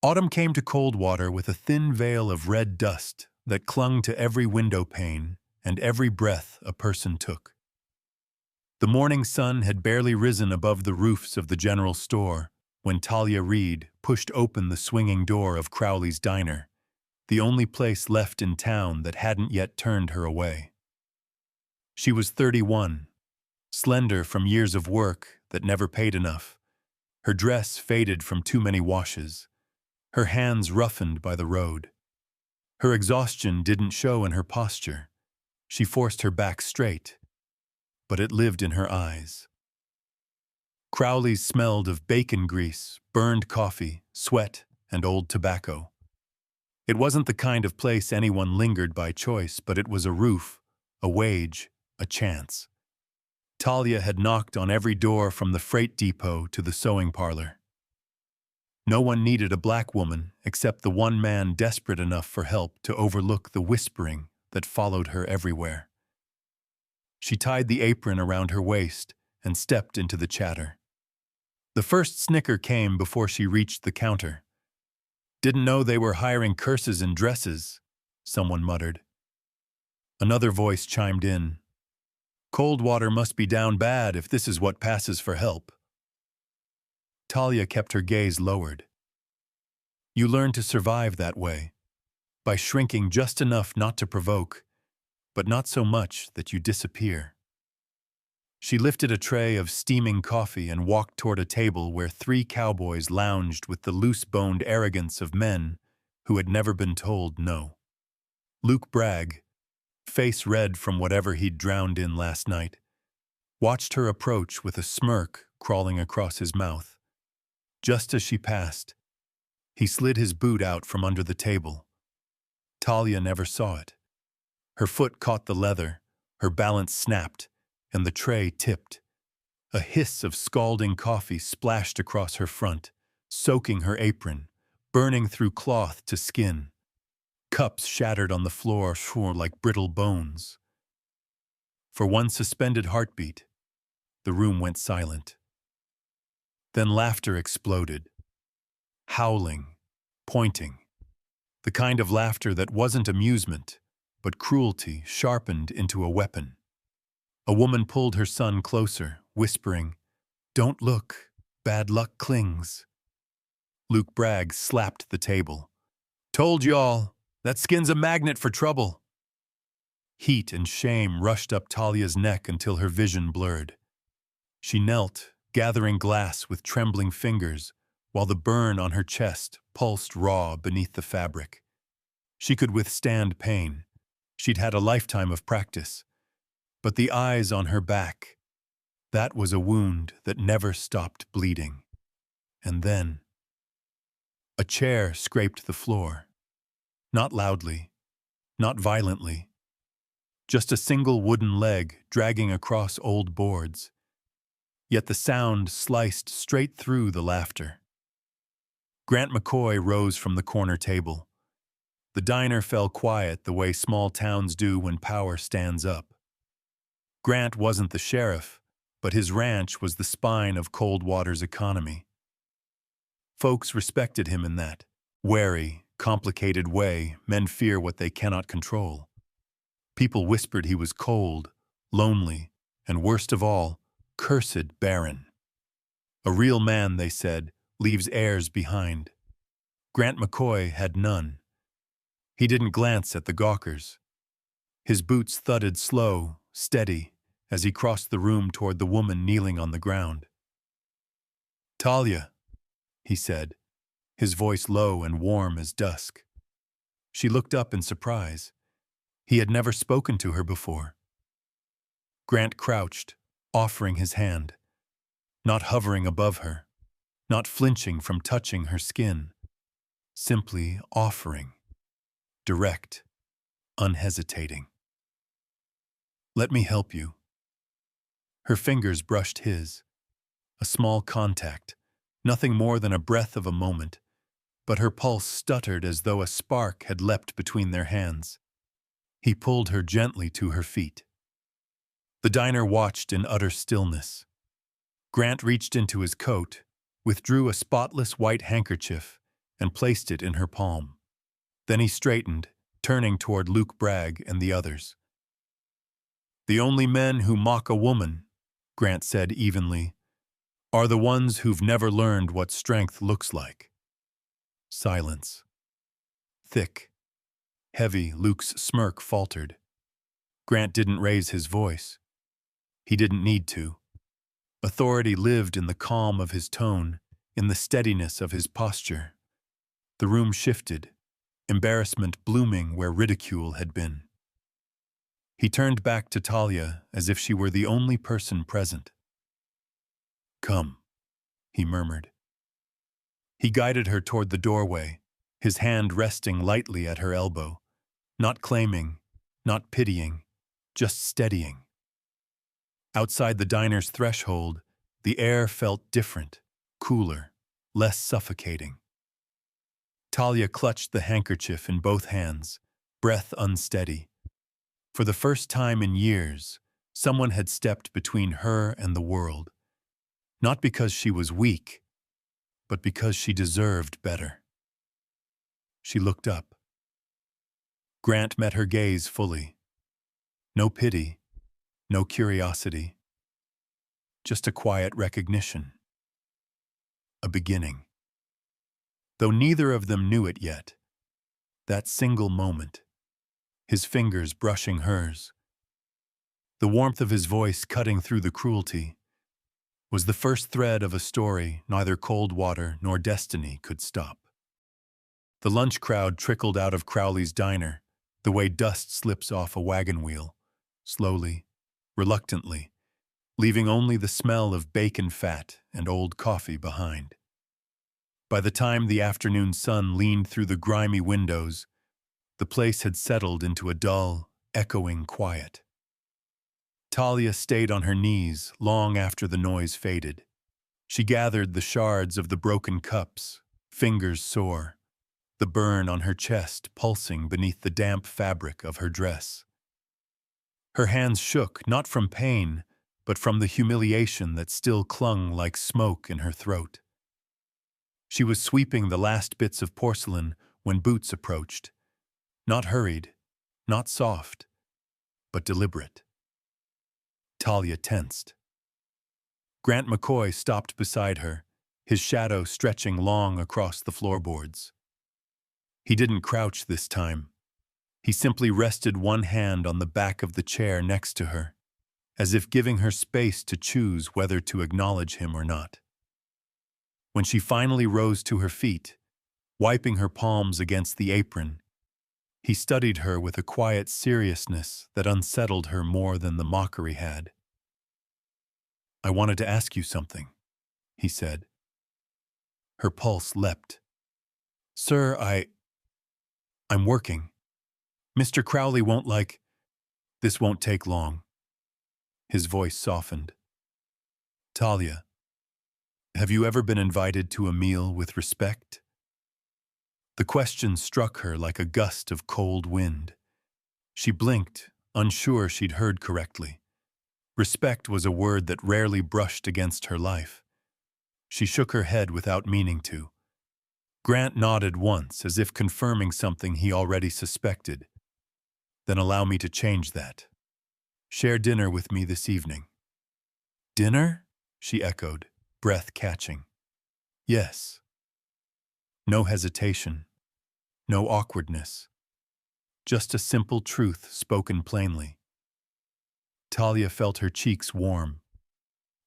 Autumn came to Coldwater with a thin veil of red dust that clung to every window pane and every breath a person took. The morning sun had barely risen above the roofs of the general store when Talia Reed pushed open the swinging door of Crowley's Diner, the only place left in town that hadn't yet turned her away. She was 31, slender from years of work that never paid enough, her dress faded from too many washes, her hands roughened by the road. Her exhaustion didn't show in her posture. She forced her back straight, but it lived in her eyes. Crowley's smelled of bacon grease, burned coffee, sweat, and old tobacco. It wasn't the kind of place anyone lingered by choice, but it was a roof, a wage, a chance. Talia had knocked on every door from the freight depot to the sewing parlor. No one needed a black woman except the one man desperate enough for help to overlook the whispering that followed her everywhere. She tied the apron around her waist and stepped into the chatter. The first snicker came before she reached the counter. "Didn't know they were hiring curses in dresses," someone muttered. Another voice chimed in. "Coldwater must be down bad if this is what passes for help." Talia kept her gaze lowered. You learn to survive that way, by shrinking just enough not to provoke, but not so much that you disappear. She lifted a tray of steaming coffee and walked toward a table where 3 cowboys lounged with the loose-boned arrogance of men who had never been told no. Luke Bragg, face red from whatever he'd drowned in last night, watched her approach with a smirk crawling across his mouth. Just as she passed, he slid his boot out from under the table. Talia never saw it. Her foot caught the leather, her balance snapped, and the tray tipped. A hiss of scalding coffee splashed across her front, soaking her apron, burning through cloth to skin. Cups shattered on the floor like brittle bones. For one suspended heartbeat, the room went silent. Then laughter exploded. Howling, pointing. The kind of laughter that wasn't amusement, but cruelty sharpened into a weapon. A woman pulled her son closer, whispering, "Don't look, bad luck clings." Luke Bragg slapped the table. "Told y'all, that skin's a magnet for trouble." Heat and shame rushed up Talia's neck until her vision blurred. She knelt, gathering glass with trembling fingers, while the burn on her chest pulsed raw beneath the fabric. She could withstand pain. She'd had a lifetime of practice. But the eyes on her back, that was a wound that never stopped bleeding. And then, a chair scraped the floor. Not loudly, not violently. Just a single wooden leg dragging across old boards. Yet the sound sliced straight through the laughter. Grant McCoy rose from the corner table. The diner fell quiet the way small towns do when power stands up. Grant wasn't the sheriff, but his ranch was the spine of Coldwater's economy. Folks respected him in that wary, complicated way men fear what they cannot control. People whispered he was cold, lonely, and worst of all, cursed Barren. A real man, they said, leaves heirs behind. Grant McCoy had none. He didn't glance at the gawkers. His boots thudded slow, steady, as he crossed the room toward the woman kneeling on the ground. "Talia," he said, his voice low and warm as dusk. She looked up in surprise. He had never spoken to her before. Grant crouched, offering his hand, not hovering above her, not flinching from touching her skin, simply offering, direct, unhesitating. "Let me help you." Her fingers brushed his. A small contact, nothing more than a breath of a moment, but her pulse stuttered as though a spark had leapt between their hands. He pulled her gently to her feet. The diner watched in utter stillness. Grant reached into his coat, withdrew a spotless white handkerchief, and placed it in her palm. Then he straightened, turning toward Luke Bragg and the others. "The only men who mock a woman," Grant said evenly, "are the ones who've never learned what strength looks like." Silence. Thick, heavy, Luke's smirk faltered. Grant didn't raise his voice. He didn't need to. Authority lived in the calm of his tone, in the steadiness of his posture. The room shifted, embarrassment blooming where ridicule had been. He turned back to Talia as if she were the only person present. "Come," he murmured. He guided her toward the doorway, his hand resting lightly at her elbow, not claiming, not pitying, just steadying. Outside the diner's threshold, the air felt different, cooler, less suffocating. Talia clutched the handkerchief in both hands, breath unsteady. For the first time in years, someone had stepped between her and the world, not because she was weak, but because she deserved better. She looked up. Grant met her gaze fully. No pity, no curiosity, just a quiet recognition. A beginning. Though neither of them knew it yet, that single moment, his fingers brushing hers, the warmth of his voice cutting through the cruelty, was the first thread of a story neither cold water nor destiny could stop. The lunch crowd trickled out of Crowley's diner, the way dust slips off a wagon wheel, slowly, reluctantly, leaving only the smell of bacon fat and old coffee behind. By the time the afternoon sun leaned through the grimy windows, the place had settled into a dull, echoing quiet. Talia stayed on her knees long after the noise faded. She gathered the shards of the broken cups, fingers sore, the burn on her chest pulsing beneath the damp fabric of her dress. Her hands shook not from pain, but from the humiliation that still clung like smoke in her throat. She was sweeping the last bits of porcelain when Boots approached, not hurried, not soft, but deliberate. Talia tensed. Grant McCoy stopped beside her, his shadow stretching long across the floorboards. He didn't crouch this time. He simply rested one hand on the back of the chair next to her, as if giving her space to choose whether to acknowledge him or not. When she finally rose to her feet, wiping her palms against the apron, he studied her with a quiet seriousness that unsettled her more than the mockery had. "I wanted to ask you something," he said. Her pulse leapt. "Sir, I'm working. Mr. Crowley won't like... This won't take long." His voice softened. "Talia, have you ever been invited to a meal with respect?" The question struck her like a gust of cold wind. She blinked, unsure she'd heard correctly. Respect was a word that rarely brushed against her life. She shook her head without meaning to. Grant nodded once, as if confirming something he already suspected. "Then allow me to change that. Share dinner with me this evening." "Dinner?" she echoed, breath catching. "Yes." No hesitation. No awkwardness. Just a simple truth spoken plainly. Talia felt her cheeks warm.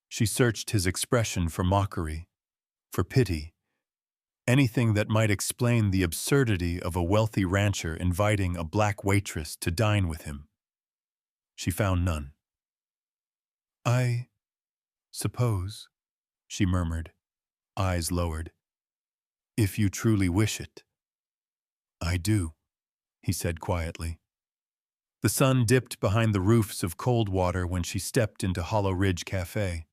She searched his expression for mockery, for pity, anything that might explain the absurdity of a wealthy rancher inviting a black waitress to dine with him. She found none. "I suppose," she murmured, eyes lowered, "if you truly wish it." "I do," he said quietly. The sun dipped behind the roofs of Coldwater when she stepped into Hollow Ridge Cafe,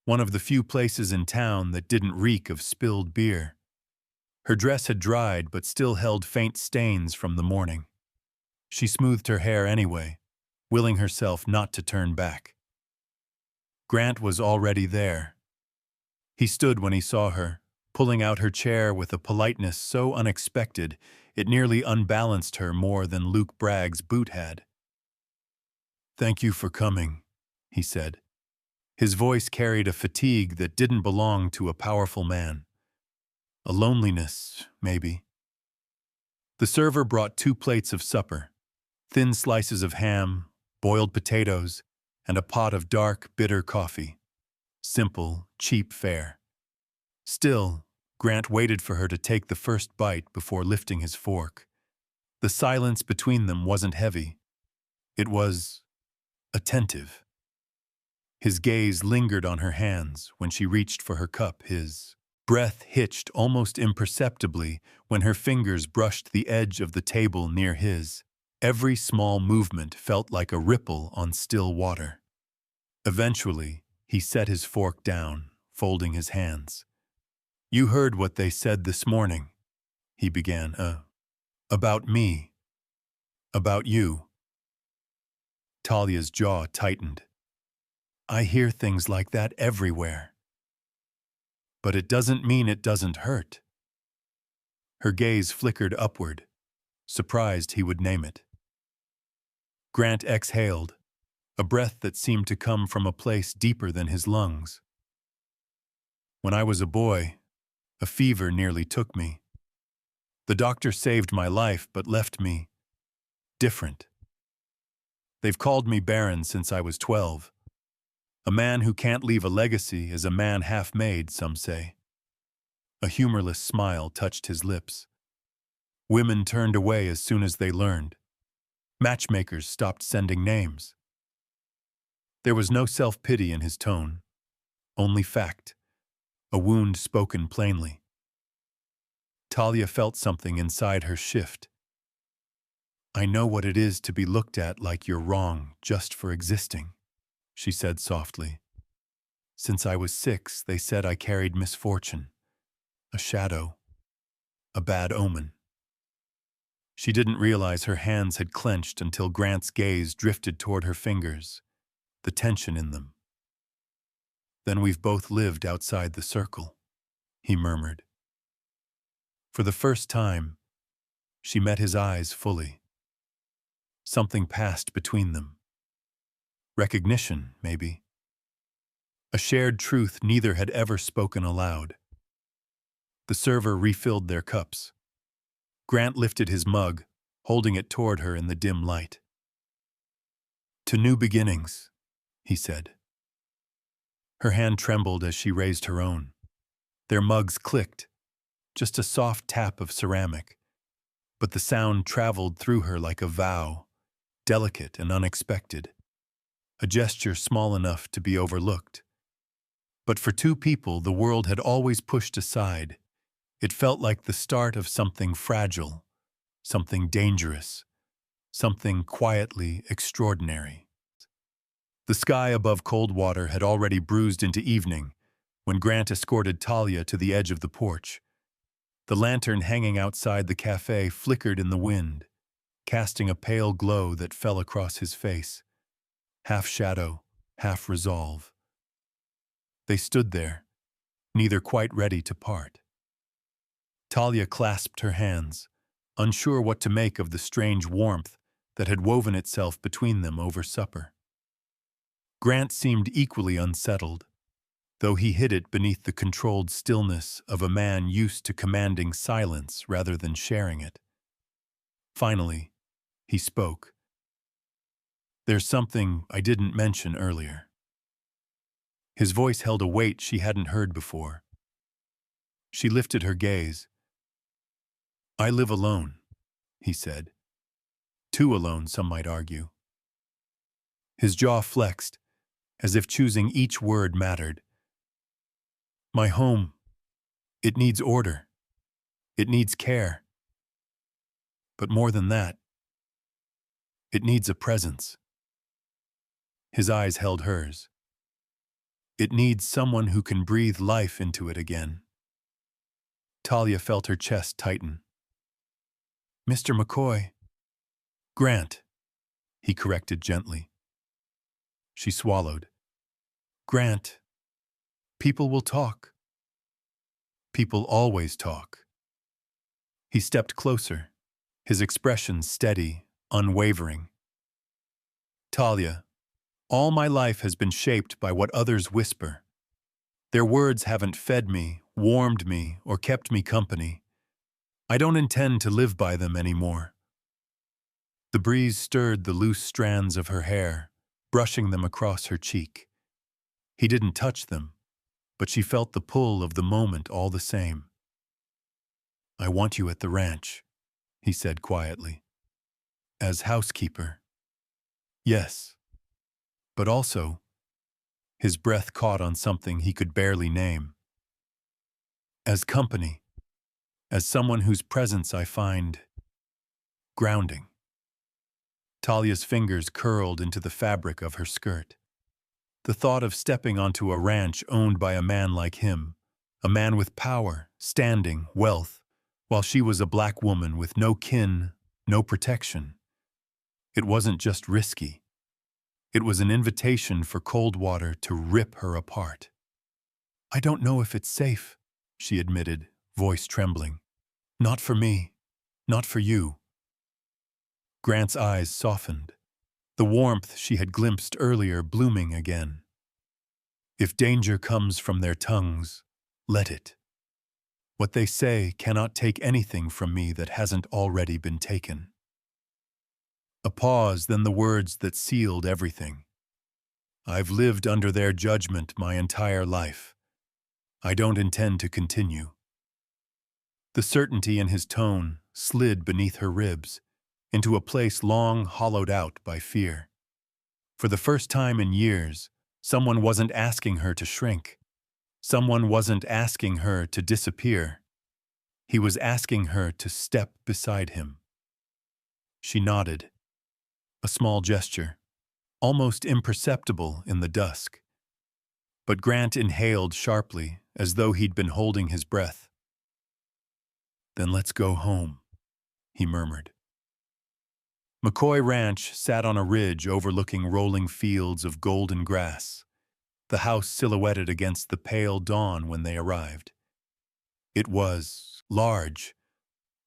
one of the few places in town that didn't reek of spilled beer. Her dress had dried but still held faint stains from the morning. She smoothed her hair anyway, willing herself not to turn back. Grant was already there. He stood when he saw her, pulling out her chair with a politeness so unexpected it nearly unbalanced her more than Luke Bragg's boot had. "Thank you for coming," he said. His voice carried a fatigue that didn't belong to a powerful man. A loneliness, maybe. The server brought 2 plates of supper, thin slices of ham, boiled potatoes, and a pot of dark, bitter coffee. Simple, cheap fare. Still, Grant waited for her to take the first bite before lifting his fork. The silence between them wasn't heavy. It was attentive. His gaze lingered on her hands when she reached for her cup. His breath hitched almost imperceptibly when her fingers brushed the edge of the table near his. Every small movement felt like a ripple on still water. Eventually, he set his fork down, folding his hands. "You heard what they said this morning," he began. About me. About you." Talia's jaw tightened. "I hear things like that everywhere. But it doesn't mean it doesn't hurt." Her gaze flickered upward, surprised he would name it. Grant exhaled, a breath that seemed to come from a place deeper than his lungs. "When I was a boy, a fever nearly took me. The doctor saved my life but left me different. They've called me Barren since I was 12. A man who can't leave a legacy is a man half-made, some say." A humorless smile touched his lips. Women turned away as soon as they learned. Matchmakers stopped sending names. There was no self-pity in his tone, only fact, a wound spoken plainly. Talia felt something inside her shift. "I know what it is to be looked at like you're wrong just for existing," she said softly. "Since I was 6, they said I carried misfortune, a shadow, a bad omen." She didn't realize her hands had clenched until Grant's gaze drifted toward her fingers, the tension in them. "Then we've both lived outside the circle," he murmured. For the first time, she met his eyes fully. Something passed between them. Recognition, maybe. A shared truth neither had ever spoken aloud. The server refilled their cups. Grant lifted his mug, holding it toward her in the dim light. "To new beginnings," he said. Her hand trembled as she raised her own. Their mugs clicked, just a soft tap of ceramic, but the sound traveled through her like a vow, delicate and unexpected, a gesture small enough to be overlooked. But for 2 people the world had always pushed aside, it felt like the start of something fragile, something dangerous, something quietly extraordinary. The sky above Coldwater had already bruised into evening when Grant escorted Talia to the edge of the porch. The lantern hanging outside the cafe flickered in the wind, casting a pale glow that fell across his face, half shadow, half resolve. They stood there, neither quite ready to part. Talia clasped her hands, unsure what to make of the strange warmth that had woven itself between them over supper. Grant seemed equally unsettled, though he hid it beneath the controlled stillness of a man used to commanding silence rather than sharing it. Finally, he spoke. "There's something I didn't mention earlier." His voice held a weight she hadn't heard before. She lifted her gaze. "I live alone," he said. Too alone, some might argue. His jaw flexed, as if choosing each word mattered. "My home, it needs order. It needs care. But more than that, it needs a presence." His eyes held hers. "It needs someone who can breathe life into it again." Talia felt her chest tighten. "Mr. McCoy." "Grant," he corrected gently. She swallowed. "Grant, people will talk. People always talk. He stepped closer, his expression steady, unwavering. Talia, all my life has been shaped by what others whisper. Their words haven't fed me, warmed me, or kept me company. I don't intend to live by them anymore. The breeze stirred the loose strands of her hair, brushing them across her cheek. He didn't touch them, but she felt the pull of the moment all the same. I want you at the ranch, he said quietly. As housekeeper. Yes. But also, his breath caught on something he could barely name. As company. As someone whose presence I find grounding. Talia's fingers curled into the fabric of her skirt. The thought of stepping onto a ranch owned by a man like him, a man with power, standing, wealth, while she was a black woman with no kin, no protection. It wasn't just risky. It was an invitation for cold water to rip her apart. I don't know if it's safe, she admitted, voice trembling. Not for me. Not for you. Grant's eyes softened, the warmth she had glimpsed earlier blooming again. If danger comes from their tongues, let it. What they say cannot take anything from me that hasn't already been taken. A pause, then the words that sealed everything. I've lived under their judgment my entire life. I don't intend to continue. The certainty in his tone slid beneath her ribs, into a place long hollowed out by fear. For the first time in years, someone wasn't asking her to shrink. Someone wasn't asking her to disappear. He was asking her to step beside him. She nodded. A small gesture, almost imperceptible in the dusk. But Grant inhaled sharply, as though he'd been holding his breath. Then let's go home, he murmured. McCoy Ranch sat on a ridge overlooking rolling fields of golden grass, the house silhouetted against the pale dawn when they arrived. It was large,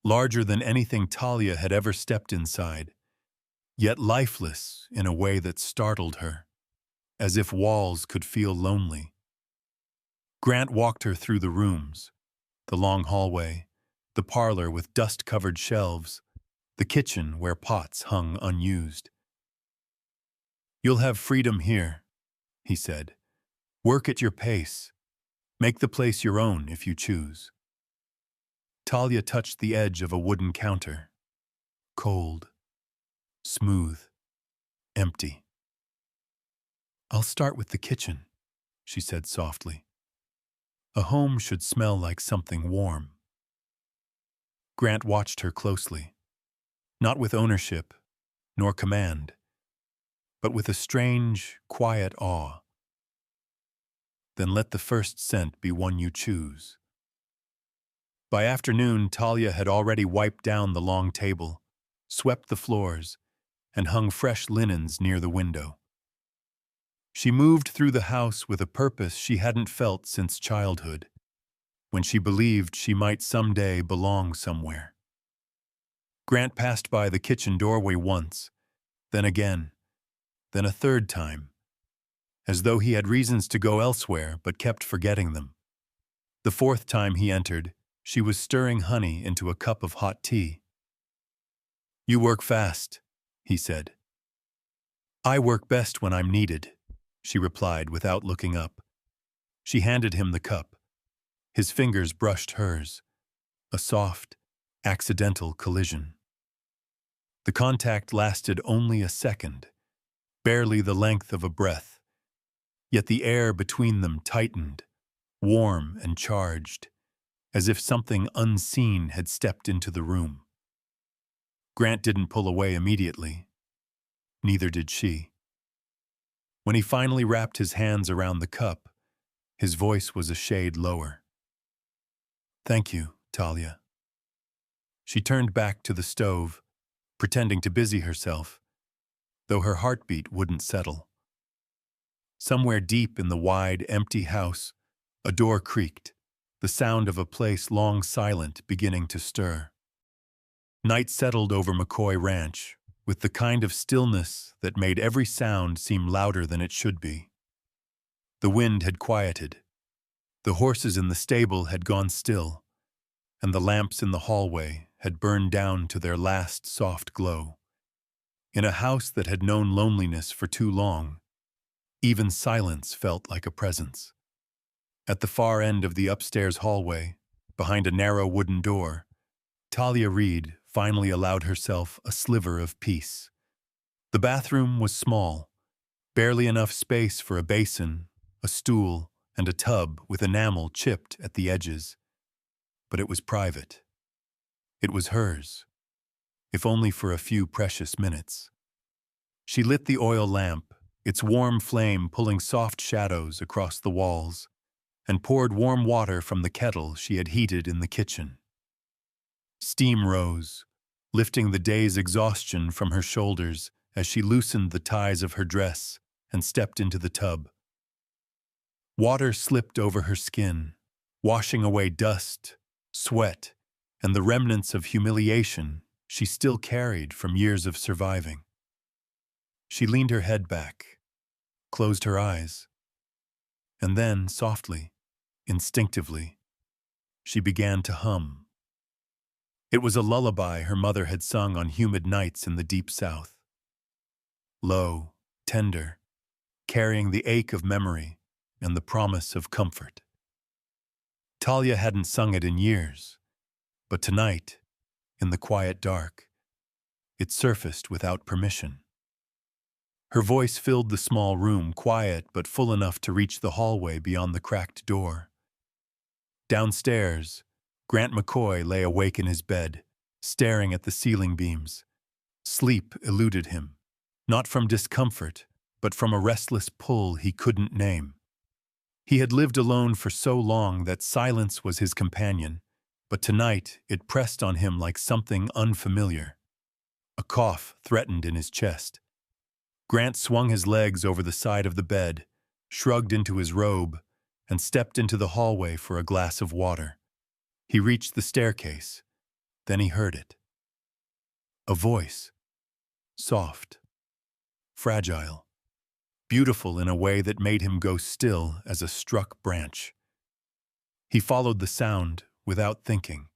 larger than anything Talia had ever stepped inside, yet lifeless in a way that startled her, as if walls could feel lonely. Grant walked her through the rooms, the long hallway, the parlor with dust-covered shelves, the kitchen where pots hung unused. You'll have freedom here, he said. Work at your pace. Make the place your own if you choose. Talia touched the edge of a wooden counter. Cold. Smooth. Empty. I'll start with the kitchen, she said softly. A home should smell like something warm. Grant watched her closely. Not with ownership, nor command, but with a strange, quiet awe. Then let the first scent be one you choose. By afternoon, Talia had already wiped down the long table, swept the floors, and hung fresh linens near the window. She moved through the house with a purpose she hadn't felt since childhood, when she believed she might someday belong somewhere. Grant passed by the kitchen doorway once, then again, then a third time, as though he had reasons to go elsewhere but kept forgetting them. The fourth time he entered, she was stirring honey into a cup of hot tea. You work fast, he said. I work best when I'm needed, she replied without looking up. She handed him the cup. His fingers brushed hers, a soft, accidental collision. The contact lasted only a second, barely the length of a breath, yet the air between them tightened, warm and charged, as if something unseen had stepped into the room. Grant didn't pull away immediately. Neither did she. When he finally wrapped his hands around the cup, his voice was a shade lower. Thank you, Talia. She turned back to the stove, pretending to busy herself, though her heartbeat wouldn't settle. Somewhere deep in the wide, empty house, a door creaked, the sound of a place long silent beginning to stir. Night settled over McCoy Ranch, with the kind of stillness that made every sound seem louder than it should be. The wind had quieted. The horses in the stable had gone still, and the lamps in the hallway had burned down to their last soft glow. In a house that had known loneliness for too long, even silence felt like a presence. At the far end of the upstairs hallway, behind a narrow wooden door, Talia Reed finally allowed herself a sliver of peace. The bathroom was small, barely enough space for a basin, a stool, and a tub with enamel chipped at the edges. But it was private. It was hers, if only for a few precious minutes. She lit the oil lamp, its warm flame pulling soft shadows across the walls, and poured warm water from the kettle she had heated in the kitchen. Steam rose, lifting the day's exhaustion from her shoulders as she loosened the ties of her dress and stepped into the tub. Water slipped over her skin, washing away dust, sweat, and the remnants of humiliation she still carried from years of surviving. She leaned her head back, closed her eyes, and then, softly, instinctively, she began to hum. It was a lullaby her mother had sung on humid nights in the deep South. Low, tender, carrying the ache of memory and the promise of comfort. Talia hadn't sung it in years, but tonight, in the quiet dark, it surfaced without permission. Her voice filled the small room, quiet but full enough to reach the hallway beyond the cracked door. Downstairs, Grant McCoy lay awake in his bed, staring at the ceiling beams. Sleep eluded him, not from discomfort, but from a restless pull he couldn't name. He had lived alone for so long that silence was his companion, but tonight it pressed on him like something unfamiliar. A cough threatened in his chest. Grant swung his legs over the side of the bed, shrugged into his robe, and stepped into the hallway for a glass of water. He reached the staircase. Then he heard it. A voice. Soft. Fragile. Beautiful in a way that made him go still as a struck branch. He followed the sound without thinking,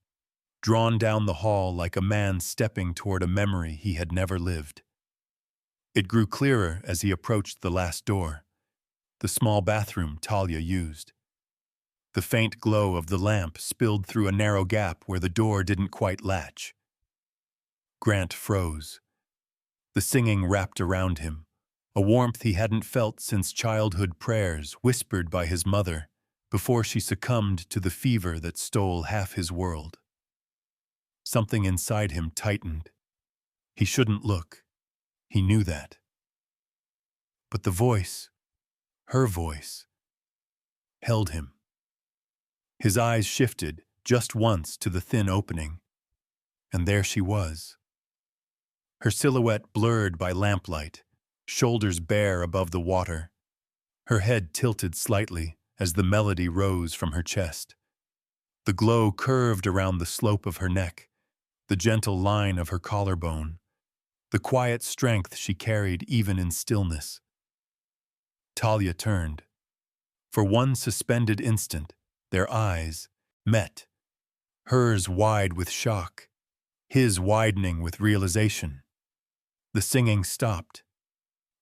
drawn down the hall like a man stepping toward a memory he had never lived. It grew clearer as he approached the last door, the small bathroom Talia used. The faint glow of the lamp spilled through a narrow gap where the door didn't quite latch. Grant froze. The singing wrapped around him, a warmth he hadn't felt since childhood prayers whispered by his mother before she succumbed to the fever that stole half his world. Something inside him tightened. He shouldn't look. He knew that. But the voice, her voice, held him. His eyes shifted just once to the thin opening, and there she was. Her silhouette blurred by lamplight, shoulders bare above the water, her head tilted slightly as the melody rose from her chest. The glow curved around the slope of her neck, the gentle line of her collarbone, the quiet strength she carried even in stillness. Talia turned. For one suspended instant, their eyes met, hers wide with shock, his widening with realization. The singing stopped.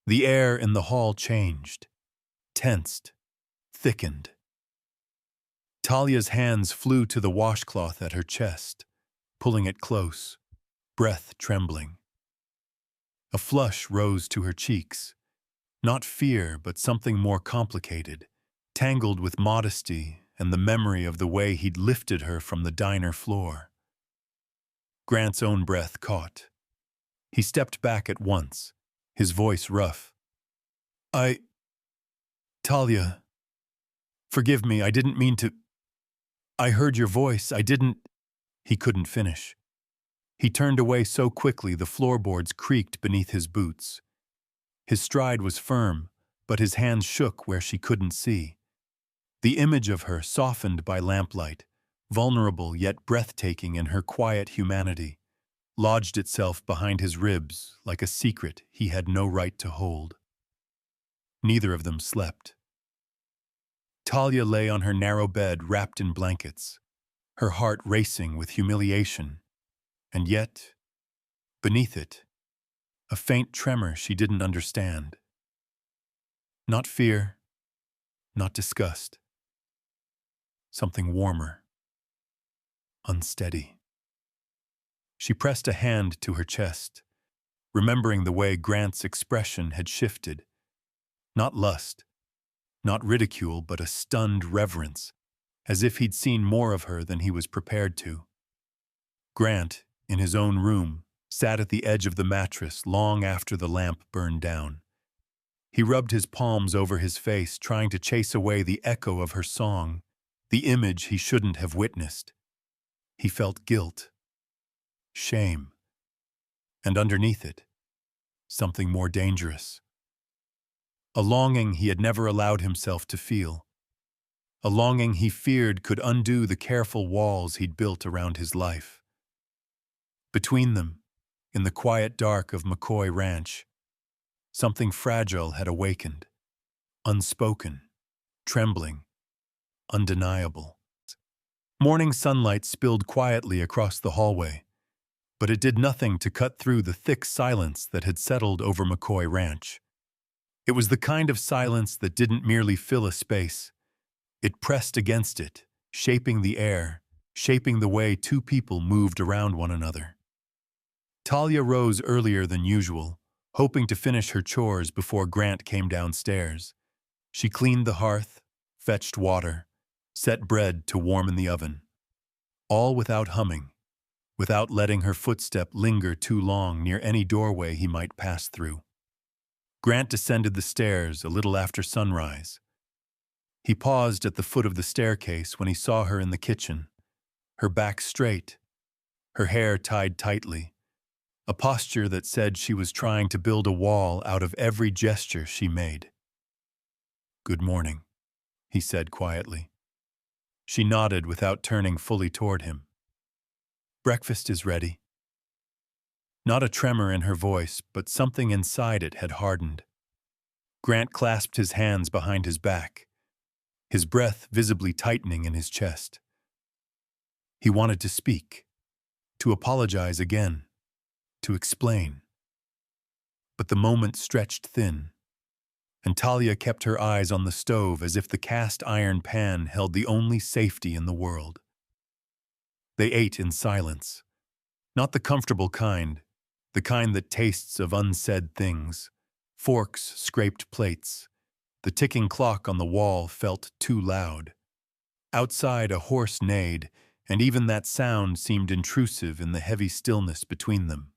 The air in the hall changed, tensed, thickened. Talia's hands flew to the washcloth at her chest, pulling it close, breath trembling. A flush rose to her cheeks, not fear but something more complicated, tangled with modesty and the memory of the way he'd lifted her from the diner floor. Grant's own breath caught. He stepped back at once, his voice rough. Talia, forgive me, I didn't mean to. I heard your voice, I didn't. He couldn't finish. He turned away so quickly the floorboards creaked beneath his boots. His stride was firm, but his hands shook where she couldn't see. The image of her, softened by lamplight, vulnerable yet breathtaking in her quiet humanity, lodged itself behind his ribs like a secret he had no right to hold. Neither of them slept. Talia lay on her narrow bed wrapped in blankets, her heart racing with humiliation, and yet, beneath it, a faint tremor she didn't understand. Not fear, not disgust. Something warmer, unsteady. She pressed a hand to her chest, remembering the way Grant's expression had shifted. Not lust, not ridicule, but a stunned reverence, as if he'd seen more of her than he was prepared to. Grant, in his own room, sat at the edge of the mattress long after the lamp burned down. He rubbed his palms over his face, trying to chase away the echo of her song, the image he shouldn't have witnessed. He felt guilt, shame, and underneath it, something more dangerous. A longing he had never allowed himself to feel. A longing he feared could undo the careful walls he'd built around his life. Between them, in the quiet dark of McCoy Ranch, something fragile had awakened, unspoken, trembling, undeniable. Morning sunlight spilled quietly across the hallway, but it did nothing to cut through the thick silence that had settled over McCoy Ranch. It was the kind of silence that didn't merely fill a space. It pressed against it, shaping the air, shaping the way two people moved around one another. Talia rose earlier than usual, hoping to finish her chores before Grant came downstairs. She cleaned the hearth, fetched water, set bread to warm in the oven. All without humming, without letting her footstep linger too long near any doorway he might pass through. Grant descended the stairs a little after sunrise. He paused at the foot of the staircase when he saw her in the kitchen, her back straight, her hair tied tightly, a posture that said she was trying to build a wall out of every gesture she made. "Good morning," he said quietly. She nodded without turning fully toward him. "Breakfast is ready." Not a tremor in her voice, but something inside it had hardened. Grant clasped his hands behind his back, his breath visibly tightening in his chest. He wanted to speak, to apologize again, to explain. But the moment stretched thin, and Talia kept her eyes on the stove as if the cast iron pan held the only safety in the world. They ate in silence, not the comfortable kind, the kind that tastes of unsaid things. Forks scraped plates. The ticking clock on the wall felt too loud. Outside, a horse neighed, and even that sound seemed intrusive in the heavy stillness between them.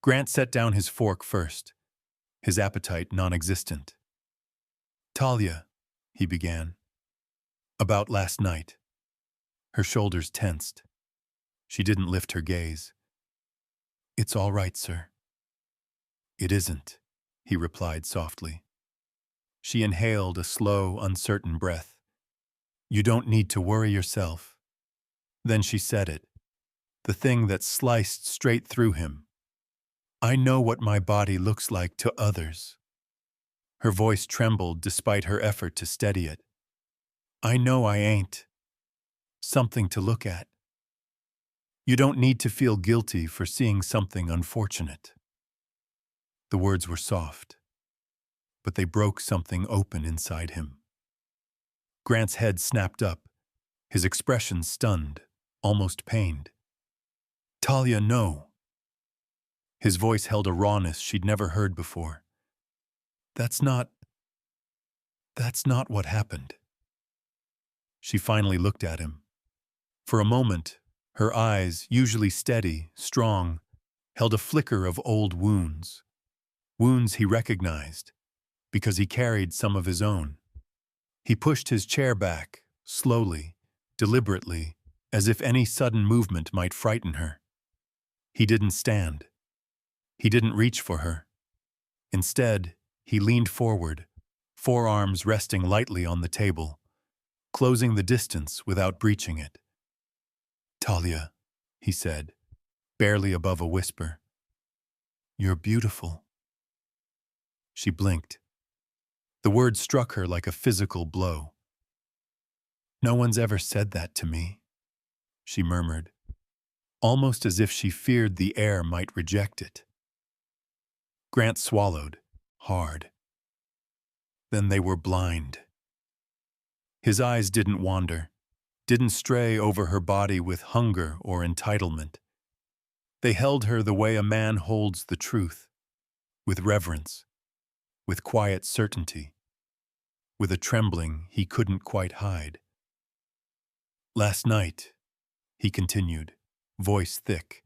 Grant set down his fork first, his appetite non-existent. "Talia," he began. "About last night." Her shoulders tensed. She didn't lift her gaze. "It's all right, sir." "It isn't," he replied softly. She inhaled a slow, uncertain breath. "You don't need to worry yourself." Then she said it, the thing that sliced straight through him. "I know what my body looks like to others." Her voice trembled despite her effort to steady it. "I know I ain't something to look at. You don't need to feel guilty for seeing something unfortunate." The words were soft, but they broke something open inside him. Grant's head snapped up, his expression stunned, almost pained. "Talia, no." His voice held a rawness she'd never heard before. That's not what happened." She finally looked at him. For a moment, her eyes, usually steady, strong, held a flicker of old wounds. Wounds he recognized, because he carried some of his own. He pushed his chair back, slowly, deliberately, as if any sudden movement might frighten her. He didn't stand. He didn't reach for her. Instead, he leaned forward, forearms resting lightly on the table, closing the distance without breaching it. "Talia," he said, barely above a whisper. "You're beautiful." She blinked. The word struck her like a physical blow. "No one's ever said that to me," she murmured, almost as if she feared the air might reject it. Grant swallowed, hard. Then they were blind. His eyes didn't wander, didn't stray over her body with hunger or entitlement. They held her the way a man holds the truth, with reverence, with quiet certainty, with a trembling he couldn't quite hide. "Last night," he continued, voice thick,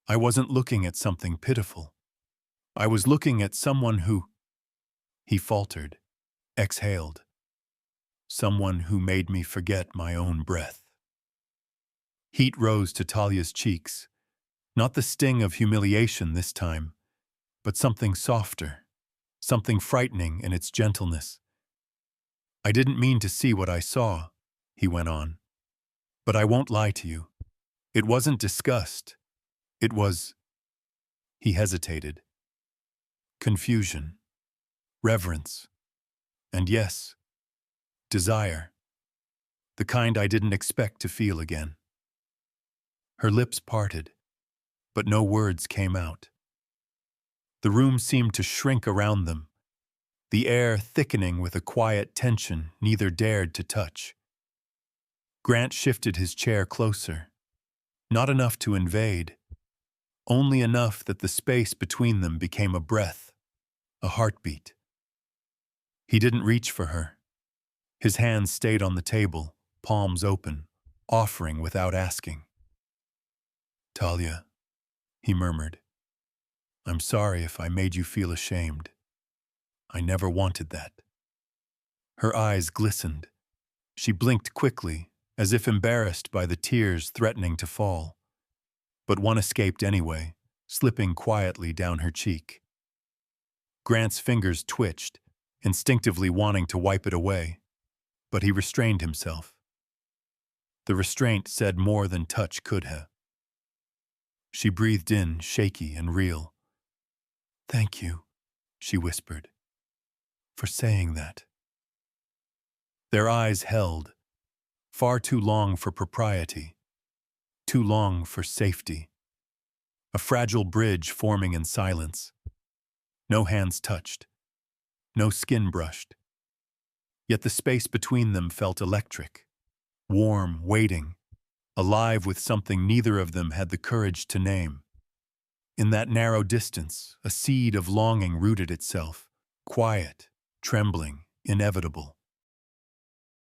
"I wasn't looking at something pitiful. I was looking at someone who—" He faltered, exhaled. "Someone who made me forget my own breath." Heat rose to Talia's cheeks, not the sting of humiliation this time, but something softer, something frightening in its gentleness. "I didn't mean to see what I saw," he went on. "But I won't lie to you. It wasn't disgust. It was—" He hesitated. "Confusion, reverence, and yes, desire. The kind I didn't expect to feel again." Her lips parted, but no words came out. The room seemed to shrink around them, the air thickening with a quiet tension neither dared to touch. Grant shifted his chair closer, not enough to invade, only enough that the space between them became a breath, a heartbeat. He didn't reach for her. His hands stayed on the table, palms open, offering without asking. "Talia," he murmured, "I'm sorry if I made you feel ashamed. I never wanted that." Her eyes glistened. She blinked quickly, as if embarrassed by the tears threatening to fall. But one escaped anyway, slipping quietly down her cheek. Grant's fingers twitched, instinctively wanting to wipe it away, but he restrained himself. The restraint said more than touch could have. She breathed in, shaky and real. "Thank you," she whispered, "for saying that." Their eyes held, far too long for propriety, too long for safety. A fragile bridge forming in silence. No hands touched, no skin brushed. Yet the space between them felt electric, warm, waiting, alive with something neither of them had the courage to name. In that narrow distance, a seed of longing rooted itself, quiet, trembling, inevitable.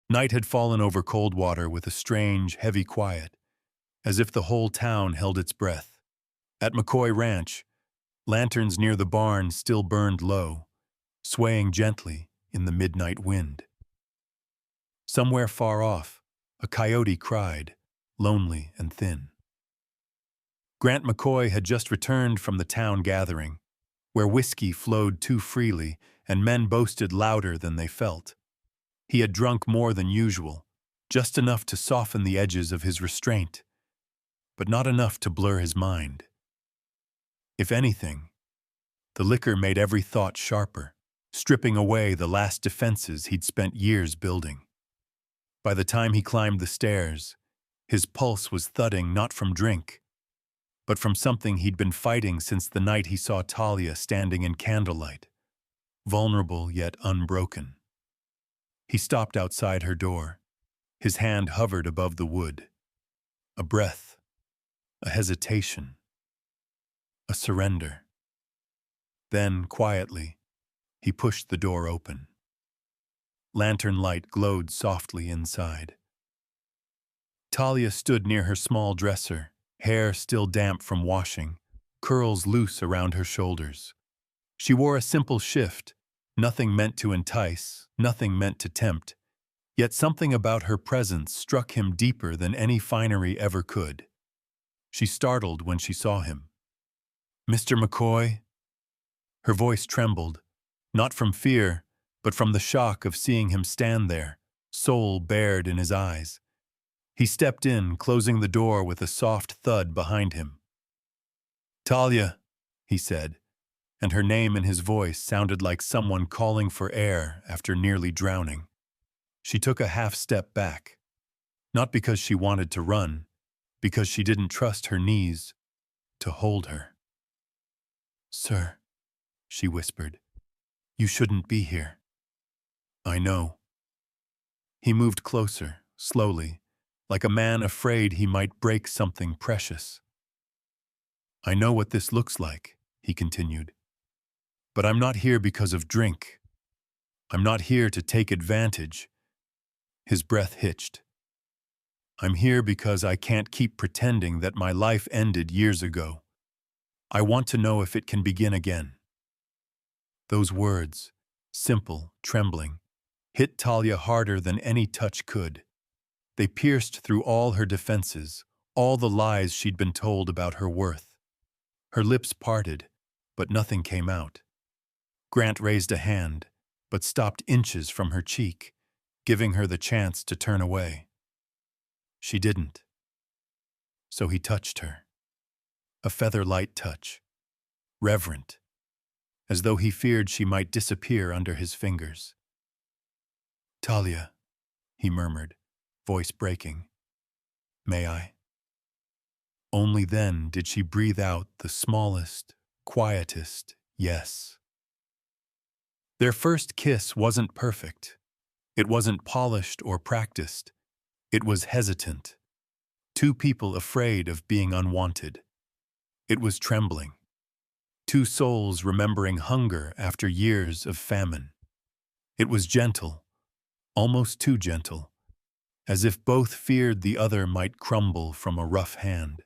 Night had fallen over Coldwater with a strange, heavy quiet, as if the whole town held its breath. At McCoy Ranch, lanterns near the barn still burned low, swaying gently in the midnight wind. Somewhere far off, a coyote cried, lonely and thin. Grant McCoy had just returned from the town gathering, where whiskey flowed too freely and men boasted louder than they felt. He had drunk more than usual, just enough to soften the edges of his restraint, but not enough to blur his mind. If anything, the liquor made every thought sharper, stripping away the last defenses he'd spent years building. By the time he climbed the stairs, his pulse was thudding not from drink, but from something he'd been fighting since the night he saw Talia standing in candlelight, vulnerable yet unbroken. He stopped outside her door. His hand hovered above the wood. A breath, a hesitation, a surrender. Then, quietly, he pushed the door open. Lantern light glowed softly inside. Talia stood near her small dresser, hair still damp from washing, curls loose around her shoulders. She wore a simple shift, nothing meant to entice, nothing meant to tempt, yet something about her presence struck him deeper than any finery ever could. She startled when she saw him. "Mr. McCoy?" Her voice trembled, not from fear, but from the shock of seeing him stand there, soul bared in his eyes. He stepped in, closing the door with a soft thud behind him. "Talia," he said, and her name in his voice sounded like someone calling for air after nearly drowning. She took a half step back, not because she wanted to run, because she didn't trust her knees to hold her. "Sir," she whispered, "you shouldn't be here." "I know." He moved closer, slowly, like a man afraid he might break something precious. "I know what this looks like," he continued. "But I'm not here because of drink. I'm not here to take advantage." His breath hitched. "I'm here because I can't keep pretending that my life ended years ago. I want to know if it can begin again." Those words, simple, trembling, hit Talia harder than any touch could. They pierced through all her defenses, all the lies she'd been told about her worth. Her lips parted, but nothing came out. Grant raised a hand, but stopped inches from her cheek, giving her the chance to turn away. She didn't. So he touched her. A feather-light touch, reverent, as though he feared she might disappear under his fingers. "Talia," he murmured, voice breaking. "May I?" Only then did she breathe out the smallest, quietest yes. Their first kiss wasn't perfect. It wasn't polished or practiced. It was hesitant. Two people afraid of being unwanted. It was trembling. Two souls remembering hunger after years of famine. It was gentle, almost too gentle, as if both feared the other might crumble from a rough hand.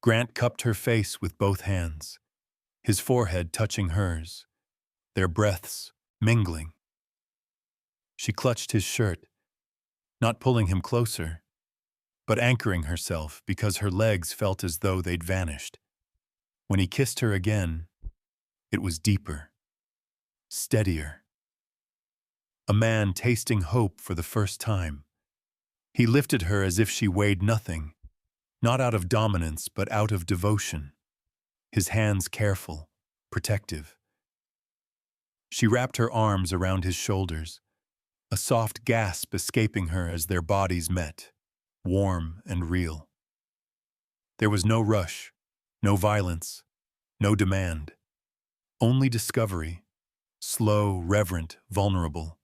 Grant cupped her face with both hands, his forehead touching hers, their breaths mingling. She clutched his shirt, not pulling him closer, but anchoring herself because her legs felt as though they'd vanished. When he kissed her again, it was deeper, steadier. A man tasting hope for the first time. He lifted her as if she weighed nothing, not out of dominance but out of devotion. His hands careful, protective. She wrapped her arms around his shoulders, a soft gasp escaping her as their bodies met, warm and real. There was no rush, no violence, no demand. Only discovery, slow, reverent, vulnerable.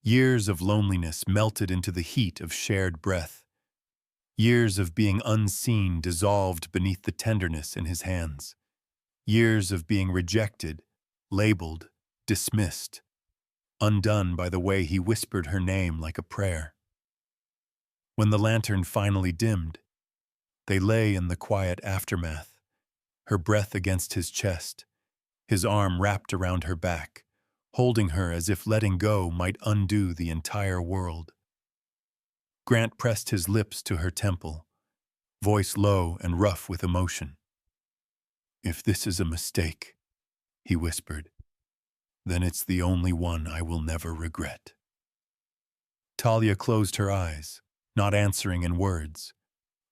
Years of loneliness melted into the heat of shared breath. Years of being unseen dissolved beneath the tenderness in his hands. Years of being rejected, labeled, dismissed, undone by the way he whispered her name like a prayer. When the lantern finally dimmed, they lay in the quiet aftermath, her breath against his chest, his arm wrapped around her back, holding her as if letting go might undo the entire world. Grant pressed his lips to her temple, voice low and rough with emotion. "If this is a mistake," he whispered, "then it's the only one I will never regret." Talia closed her eyes, not answering in words.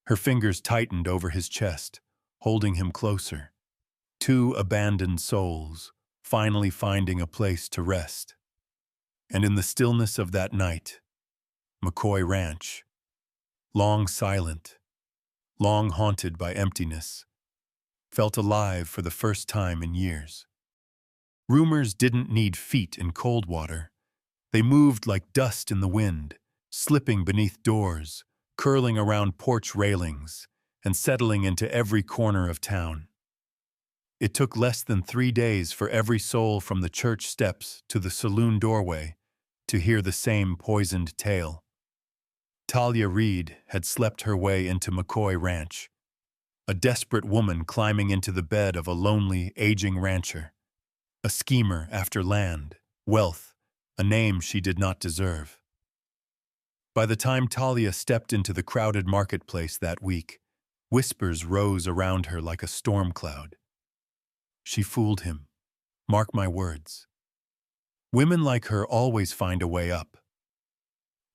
Her fingers tightened over his chest, holding him closer. Two abandoned souls, finally finding a place to rest. And in the stillness of that night, McCoy Ranch, long silent, long haunted by emptiness, felt alive for the first time in years. Rumors didn't need feet in cold water. They moved like dust in the wind, slipping beneath doors, curling around porch railings, and settling into every corner of town. It took less than 3 days for every soul from the church steps to the saloon doorway to hear the same poisoned tale. Talia Reed had slept her way into McCoy Ranch, a desperate woman climbing into the bed of a lonely, aging rancher, a schemer after land, wealth, a name she did not deserve. By the time Talia stepped into the crowded marketplace that week, whispers rose around her like a storm cloud. She fooled him. Mark my words. Women like her always find a way up.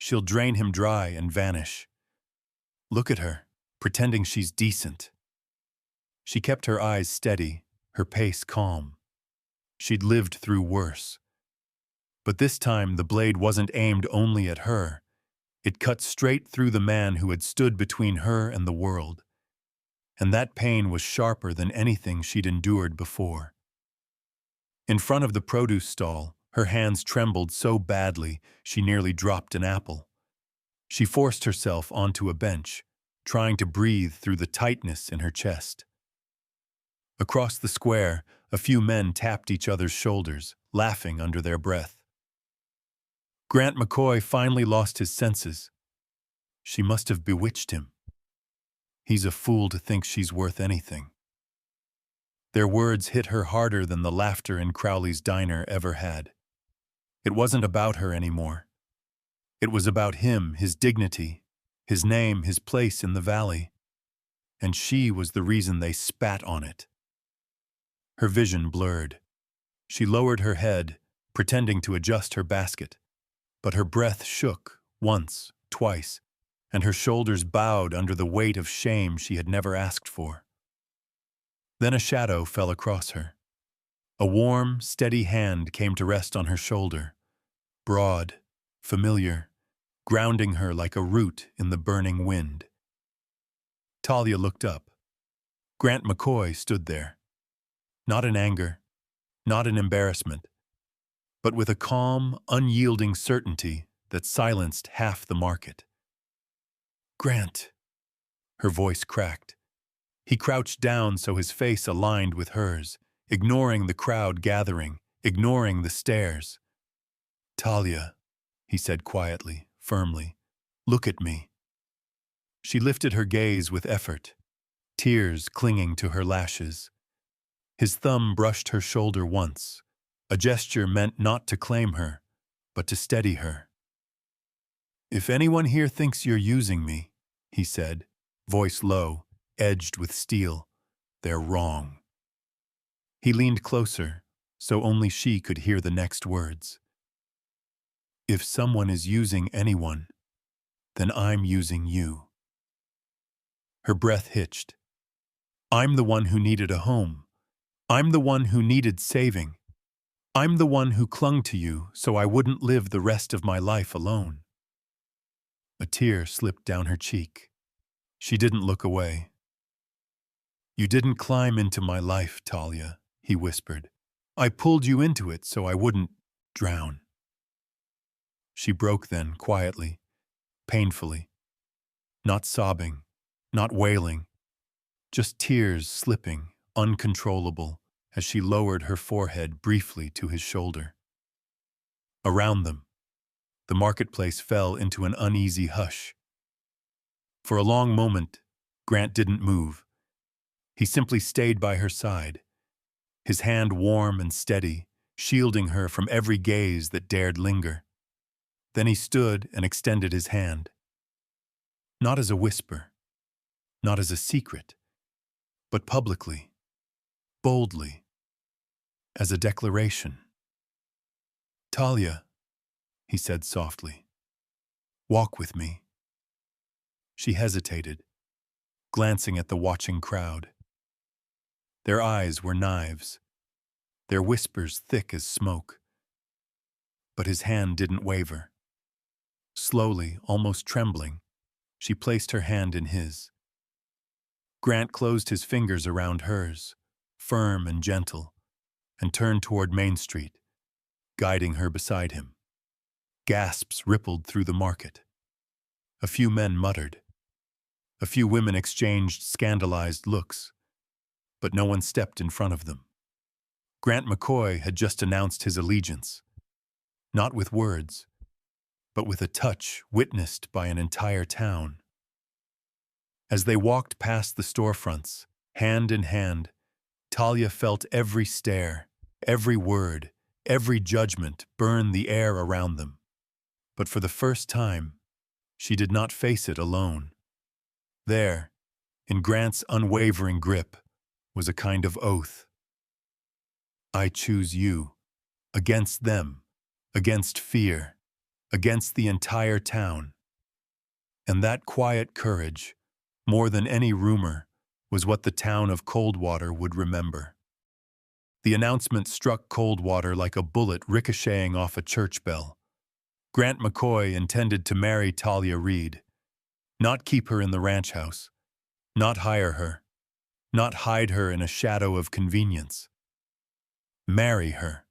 She'll drain him dry and vanish. Look at her, pretending she's decent. She kept her eyes steady, her pace calm. She'd lived through worse. But this time the blade wasn't aimed only at her. It cut straight through the man who had stood between her and the world. And that pain was sharper than anything she'd endured before. In front of the produce stall, her hands trembled so badly she nearly dropped an apple. She forced herself onto a bench, trying to breathe through the tightness in her chest. Across the square, a few men tapped each other's shoulders, laughing under their breath. Grant McCoy finally lost his senses. She must have bewitched him. He's a fool to think she's worth anything. Their words hit her harder than the laughter in Crowley's diner ever had. It wasn't about her anymore. It was about him, his dignity, his name, his place in the valley. And she was the reason they spat on it. Her vision blurred. She lowered her head, pretending to adjust her basket. But her breath shook, once, twice, and her shoulders bowed under the weight of shame she had never asked for. Then a shadow fell across her. A warm, steady hand came to rest on her shoulder, broad, familiar, grounding her like a root in the burning wind. Talia looked up. Grant McCoy stood there. Not in anger, not in embarrassment, but with a calm, unyielding certainty that silenced half the market. "Grant," her voice cracked. He crouched down so his face aligned with hers, ignoring the crowd gathering, ignoring the stares. "Talia," he said quietly, firmly, "look at me." She lifted her gaze with effort, tears clinging to her lashes. His thumb brushed her shoulder once, a gesture meant not to claim her, but to steady her. "If anyone here thinks you're using me," he said, voice low, edged with steel, "they're wrong." He leaned closer, so only she could hear the next words. "If someone is using anyone, then I'm using you." Her breath hitched. "I'm the one who needed a home. I'm the one who needed saving. I'm the one who clung to you so I wouldn't live the rest of my life alone." A tear slipped down her cheek. She didn't look away. "You didn't climb into my life, Talia," he whispered. "I pulled you into it so I wouldn't drown." She broke then, quietly, painfully. Not sobbing, not wailing, just tears slipping, uncontrollable, as she lowered her forehead briefly to his shoulder. Around them, the marketplace fell into an uneasy hush. For a long moment, Grant didn't move. He simply stayed by her side, his hand warm and steady, shielding her from every gaze that dared linger. Then he stood and extended his hand. Not as a whisper, not as a secret, but publicly, boldly, as a declaration. "Talia," he said softly, "walk with me." She hesitated, glancing at the watching crowd. Their eyes were knives, their whispers thick as smoke. But his hand didn't waver. Slowly, almost trembling, she placed her hand in his. Grant closed his fingers around hers, firm and gentle, and turned toward Main Street, guiding her beside him. Gasps rippled through the market. A few men muttered. A few women exchanged scandalized looks, but no one stepped in front of them. Grant McCoy had just announced his allegiance, not with words, but with a touch witnessed by an entire town. As they walked past the storefronts, hand in hand, Talia felt every stare, every word, every judgment burn the air around them. But for the first time, she did not face it alone. There, in Grant's unwavering grip, was a kind of oath. "I choose you, against them, against fear, against the entire town. And that quiet courage, more than any rumor, was what the town of Coldwater would remember. The announcement struck Coldwater like a bullet ricocheting off a church bell. Grant McCoy intended to marry Talia Reed, not keep her in the ranch house, not hire her, not hide her in a shadow of convenience. Marry her.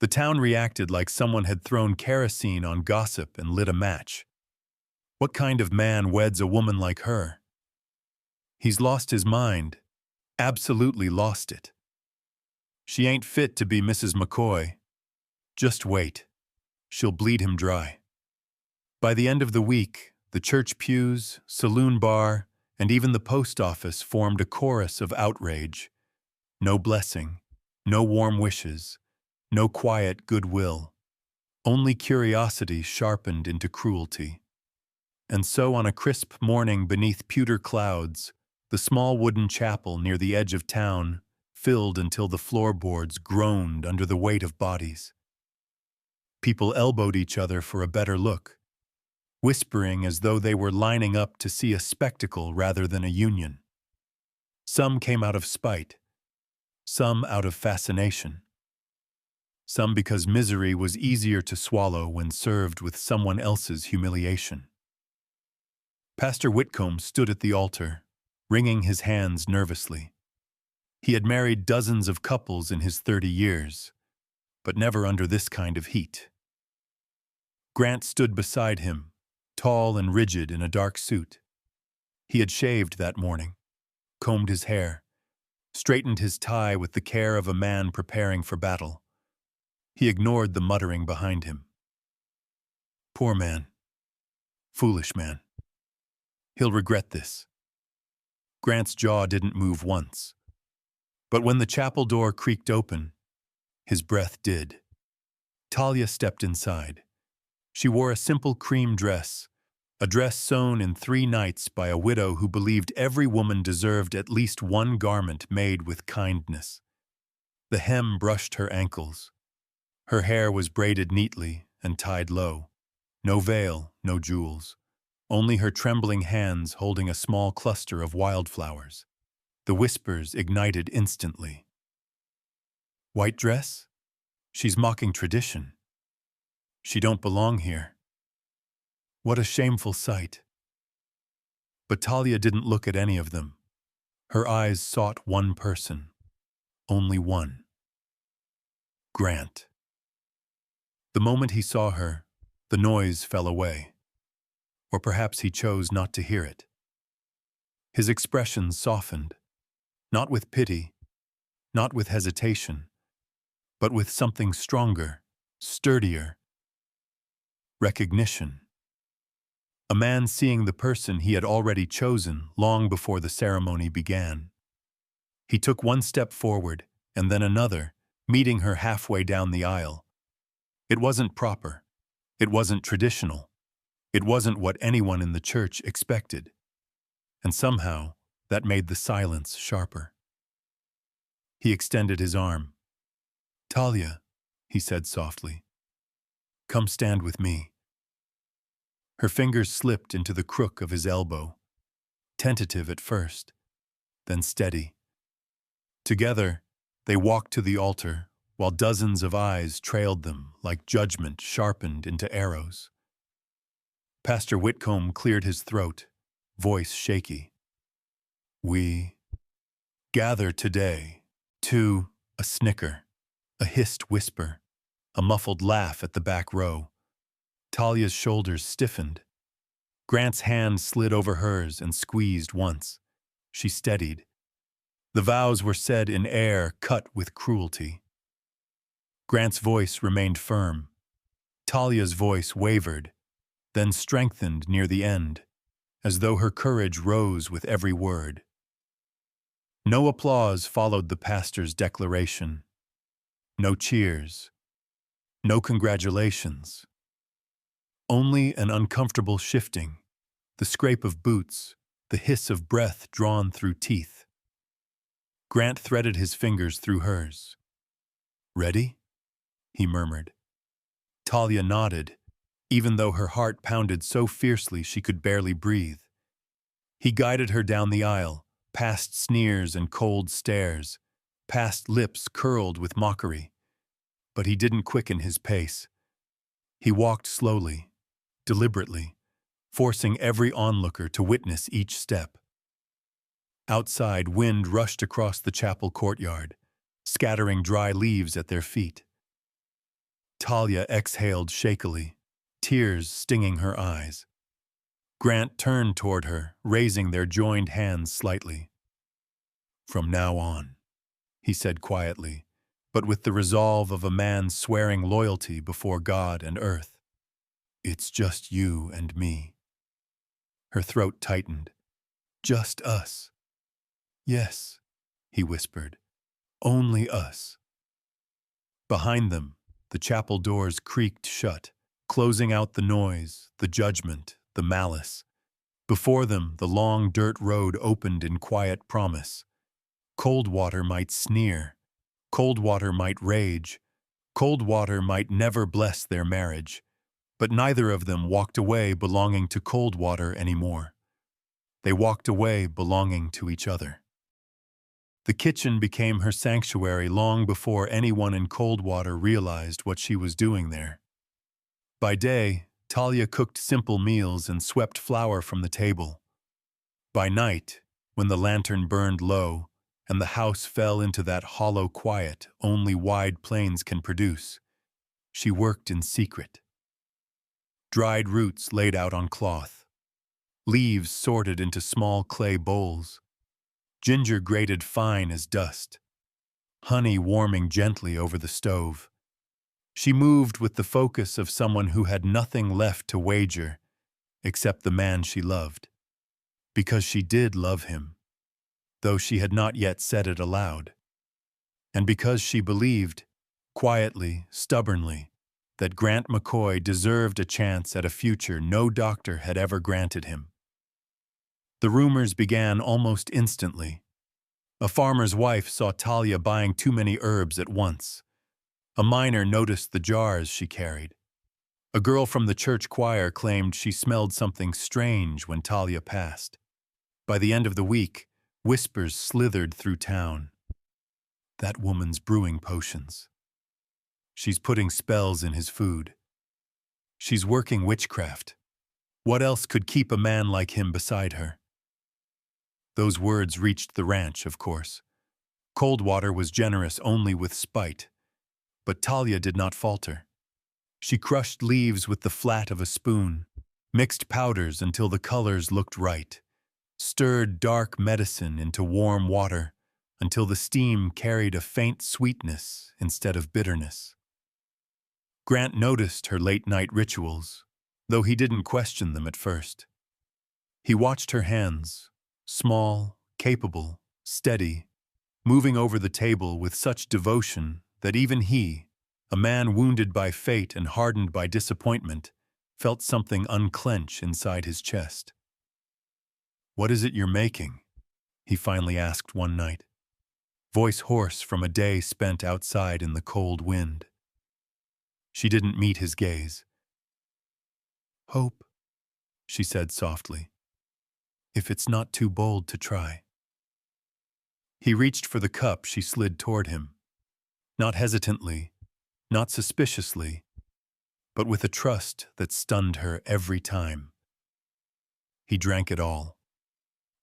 The town reacted like someone had thrown kerosene on gossip and lit a match. What kind of man weds a woman like her? He's lost his mind, absolutely lost it. She ain't fit to be Mrs. McCoy. Just wait. She'll bleed him dry. By the end of the week, the church pews, saloon bar, and even the post office formed a chorus of outrage. No blessing, no warm wishes, no quiet goodwill. Only curiosity sharpened into cruelty. And so on a crisp morning beneath pewter clouds, the small wooden chapel near the edge of town filled until the floorboards groaned under the weight of bodies. People elbowed each other for a better look, whispering as though they were lining up to see a spectacle rather than a union. Some came out of spite, some out of fascination, some because misery was easier to swallow when served with someone else's humiliation. Pastor Whitcomb stood at the altar, wringing his hands nervously. He had married dozens of couples in his 30 years, but never under this kind of heat. Grant stood beside him, tall and rigid in a dark suit. He had shaved that morning, combed his hair, straightened his tie with the care of a man preparing for battle. He ignored the muttering behind him. Poor man. Foolish man. He'll regret this. Grant's jaw didn't move once. But when the chapel door creaked open, his breath did. Talia stepped inside. She wore a simple cream dress, a dress sewn in 3 nights by a widow who believed every woman deserved at least one garment made with kindness. The hem brushed her ankles. Her hair was braided neatly and tied low. No veil, no jewels. Only her trembling hands holding a small cluster of wildflowers. The whispers ignited instantly. White dress? She's mocking tradition. She don't belong here. What a shameful sight. But Talia didn't look at any of them. Her eyes sought one person. Only one. Grant. The moment he saw her, the noise fell away. Or perhaps he chose not to hear it. His expression softened, not with pity, not with hesitation, but with something stronger, sturdier. Recognition. A man seeing the person he had already chosen long before the ceremony began. He took one step forward, and then another, meeting her halfway down the aisle. It wasn't proper. It wasn't traditional. It wasn't what anyone in the church expected. And somehow, that made the silence sharper. He extended his arm. Talia, he said softly, come stand with me. Her fingers slipped into the crook of his elbow, tentative at first, then steady. Together, they walked to the altar, while dozens of eyes trailed them like judgment sharpened into arrows. Pastor Whitcomb cleared his throat, voice shaky. We gather today to a snicker, a hissed whisper, a muffled laugh at the back row. Talia's shoulders stiffened. Grant's hand slid over hers and squeezed once. She steadied. The vows were said in air cut with cruelty. Grant's voice remained firm. Talia's voice wavered, then strengthened near the end, as though her courage rose with every word. No applause followed the pastor's declaration. No cheers. No congratulations. Only an uncomfortable shifting, the scrape of boots, the hiss of breath drawn through teeth. Grant threaded his fingers through hers. Ready? He murmured. Talia nodded, even though her heart pounded so fiercely she could barely breathe. He guided her down the aisle, past sneers and cold stares, past lips curled with mockery. But he didn't quicken his pace. He walked slowly, deliberately, forcing every onlooker to witness each step. Outside, wind rushed across the chapel courtyard, scattering dry leaves at their feet. Talia exhaled shakily, tears stinging her eyes. Grant turned toward her, raising their joined hands slightly. "From now on," he said quietly, but with the resolve of a man swearing loyalty before God and earth. "It's just you and me." Her throat tightened. "Just us." "Yes," he whispered. "Only us." Behind them, the chapel doors creaked shut, closing out the noise, the judgment, the malice. Before them, the long dirt road opened in quiet promise. Coldwater might sneer. Coldwater might rage. Coldwater might never bless their marriage. But neither of them walked away belonging to Coldwater anymore. They walked away belonging to each other. The kitchen became her sanctuary long before anyone in Coldwater realized what she was doing there. By day, Talia cooked simple meals and swept flour from the table. By night, when the lantern burned low and the house fell into that hollow quiet only wide plains can produce, she worked in secret. Dried roots laid out on cloth, leaves sorted into small clay bowls, ginger grated fine as dust, honey warming gently over the stove. She moved with the focus of someone who had nothing left to wager except the man she loved. Because she did love him, though she had not yet said it aloud. And because she believed, quietly, stubbornly, that Grant McCoy deserved a chance at a future no doctor had ever granted him. The rumors began almost instantly. A farmer's wife saw Talia buying too many herbs at once. A miner noticed the jars she carried. A girl from the church choir claimed she smelled something strange when Talia passed. By the end of the week, whispers slithered through town. "That woman's brewing potions. She's putting spells in his food. She's working witchcraft. What else could keep a man like him beside her?" Those words reached the ranch, of course. Coldwater was generous only with spite. But Talia did not falter. She crushed leaves with the flat of a spoon, mixed powders until the colors looked right, stirred dark medicine into warm water until the steam carried a faint sweetness instead of bitterness. Grant noticed her late-night rituals, though he didn't question them at first. He watched her hands, small, capable, steady, moving over the table with such devotion that even he, a man wounded by fate and hardened by disappointment, felt something unclench inside his chest. "What is it you're making?" he finally asked one night, voice hoarse from a day spent outside in the cold wind. She didn't meet his gaze. "Hope," she said softly, "if it's not too bold to try." He reached for the cup she slid toward him, not hesitantly, not suspiciously, but with a trust that stunned her every time. He drank it all,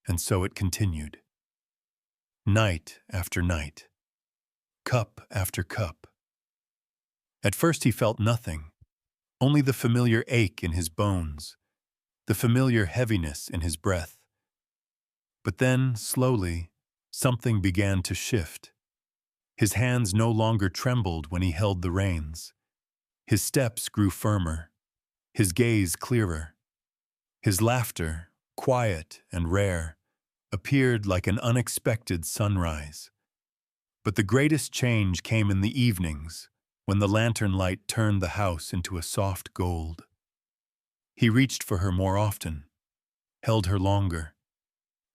and so it continued. Night after night, cup after cup. At first he felt nothing, only the familiar ache in his bones, the familiar heaviness in his breath. But then, slowly, something began to shift. His hands no longer trembled when he held the reins. His steps grew firmer, his gaze clearer. His laughter, quiet and rare, appeared like an unexpected sunrise. But the greatest change came in the evenings, when the lantern light turned the house into a soft gold. He reached for her more often, held her longer,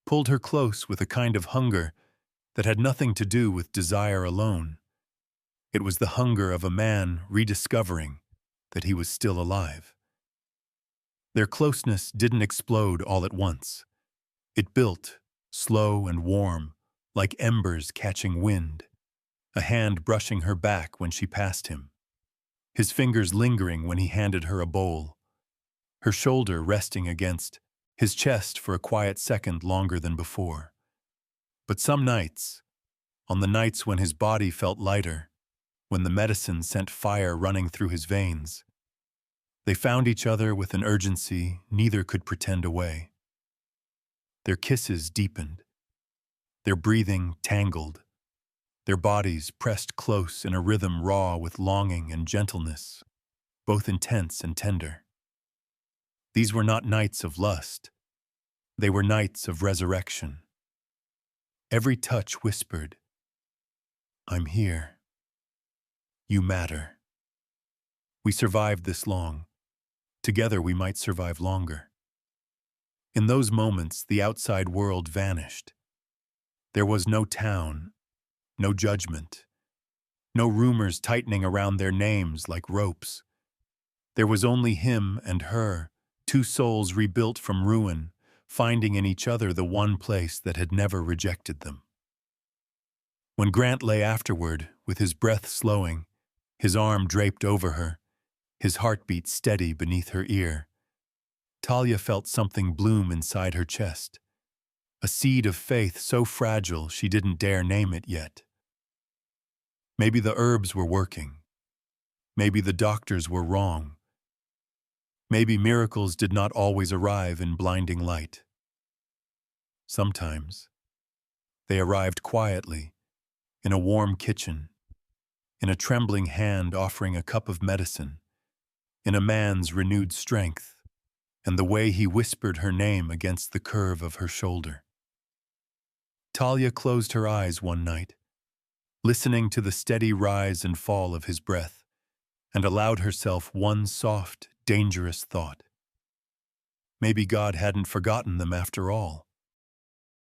pulled her close with a kind of hunger that had nothing to do with desire alone. It was the hunger of a man rediscovering that he was still alive. Their closeness didn't explode all at once. It built, slow and warm, like embers catching wind, a hand brushing her back when she passed him, his fingers lingering when he handed her a bowl, her shoulder resting against his chest for a quiet second longer than before. But some nights, on the nights when his body felt lighter, when the medicine sent fire running through his veins, they found each other with an urgency neither could pretend away. Their kisses deepened, their breathing tangled, their bodies pressed close in a rhythm raw with longing and gentleness, both intense and tender. These were not nights of lust, they were nights of resurrection. Every touch whispered, "I'm here. You matter. We survived this long. Together we might survive longer." In those moments, the outside world vanished. There was no town, no judgment, no rumors tightening around their names like ropes. There was only him and her, two souls rebuilt from ruin, finding in each other the one place that had never rejected them. When Grant lay afterward, with his breath slowing, his arm draped over her, his heartbeat steady beneath her ear, Talia felt something bloom inside her chest, a seed of faith so fragile she didn't dare name it yet. Maybe the herbs were working. Maybe the doctors were wrong. Maybe miracles did not always arrive in blinding light. Sometimes they arrived quietly, in a warm kitchen, in a trembling hand offering a cup of medicine, in a man's renewed strength, and the way he whispered her name against the curve of her shoulder. Talia closed her eyes one night, listening to the steady rise and fall of his breath, and allowed herself one soft, dangerous thought. Maybe God hadn't forgotten them after all.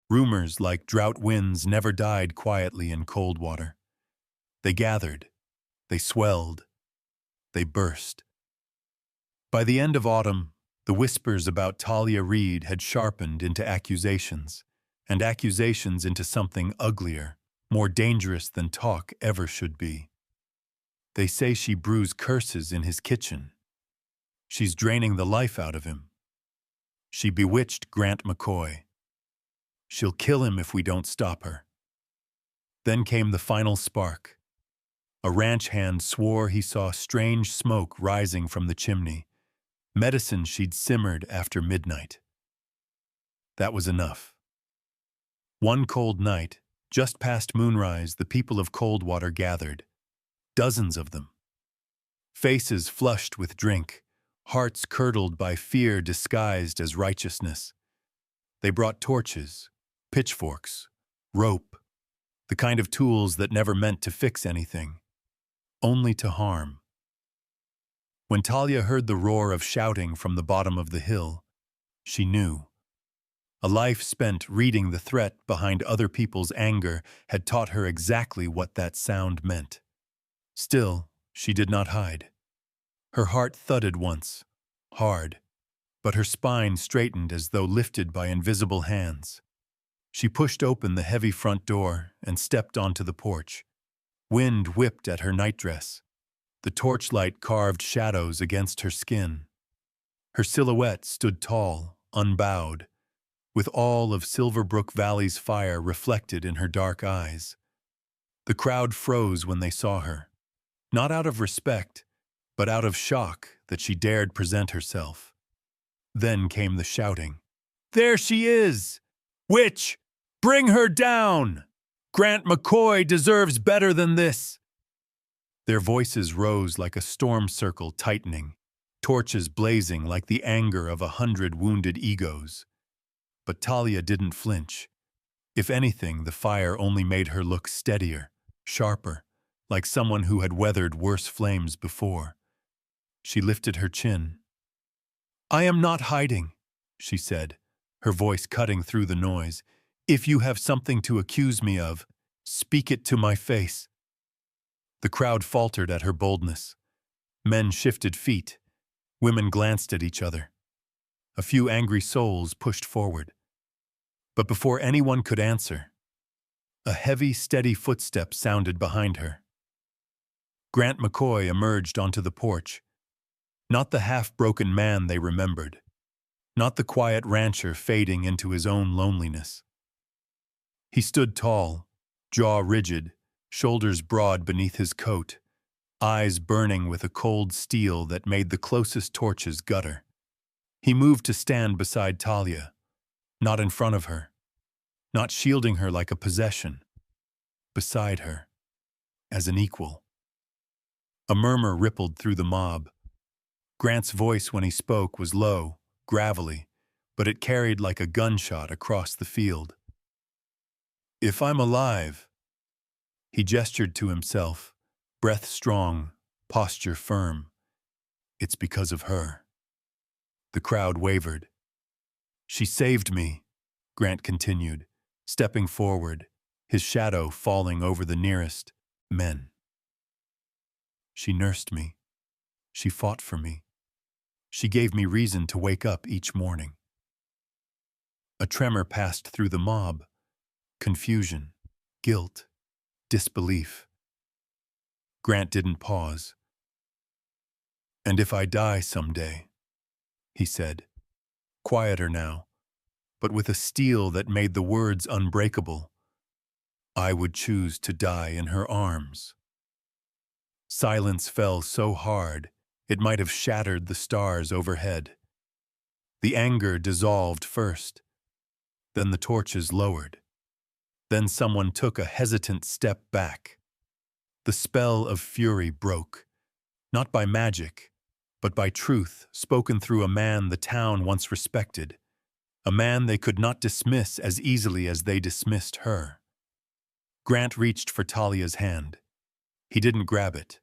Rumors like drought winds never died quietly in cold water. They gathered, they swelled, they burst. By the end of autumn, the whispers about Talia Reed had sharpened into accusations, and accusations into something uglier, more dangerous than talk ever should be. They say she brews curses in his kitchen. She's draining the life out of him. She bewitched Grant McCoy. She'll kill him if we don't stop her. Then came the final spark. A ranch hand swore he saw strange smoke rising from the chimney, medicine she'd simmered after midnight. That was enough. One cold night, just past moonrise, the people of Coldwater gathered, dozens of them. Faces flushed with drink, hearts curdled by fear disguised as righteousness. They brought torches, pitchforks, rope, the kind of tools that never meant to fix anything, only to harm. When Talia heard the roar of shouting from the bottom of the hill, she knew. A life spent reading the threat behind other people's anger had taught her exactly what that sound meant. Still, she did not hide. Her heart thudded once, hard, but her spine straightened as though lifted by invisible hands. She pushed open the heavy front door and stepped onto the porch. Wind whipped at her nightdress. The torchlight carved shadows against her skin. Her silhouette stood tall, unbowed, with all of Silverbrook Valley's fire reflected in her dark eyes. The crowd froze when they saw her, not out of respect, but out of shock that she dared present herself. Then came the shouting. "There she is! Witch! Bring her down! Grant McCoy deserves better than this!" Their voices rose like a storm circle tightening, torches blazing like the anger of 100 wounded egos. But Talia didn't flinch. If anything, the fire only made her look steadier, sharper, like someone who had weathered worse flames before. She lifted her chin. "I am not hiding," she said, her voice cutting through the noise. "If you have something to accuse me of, speak it to my face." The crowd faltered at her boldness. Men shifted feet. Women glanced at each other. A few angry souls pushed forward. But before anyone could answer, a heavy, steady footstep sounded behind her. Grant McCoy emerged onto the porch, not the half-broken man they remembered, not the quiet rancher fading into his own loneliness. He stood tall, jaw rigid, shoulders broad beneath his coat, eyes burning with a cold steel that made the closest torches gutter. He moved to stand beside Talia, not in front of her, not shielding her like a possession, beside her, as an equal. A murmur rippled through the mob. Grant's voice when he spoke was low, gravelly, but it carried like a gunshot across the field. "If I'm alive," he gestured to himself, breath strong, posture firm, "it's because of her." The crowd wavered. "She saved me," Grant continued, stepping forward, his shadow falling over the nearest men. "She nursed me. She fought for me. She gave me reason to wake up each morning." A tremor passed through the mob. Confusion, guilt, disbelief. Grant didn't pause. "And if I die someday," he said, quieter now, but with a steel that made the words unbreakable, "I would choose to die in her arms." Silence fell so hard, it might have shattered the stars overhead. The anger dissolved first, then the torches lowered. Then someone took a hesitant step back. The spell of fury broke, not by magic, but by truth spoken through a man the town once respected, a man they could not dismiss as easily as they dismissed her. Grant reached for Talia's hand. He didn't grab it.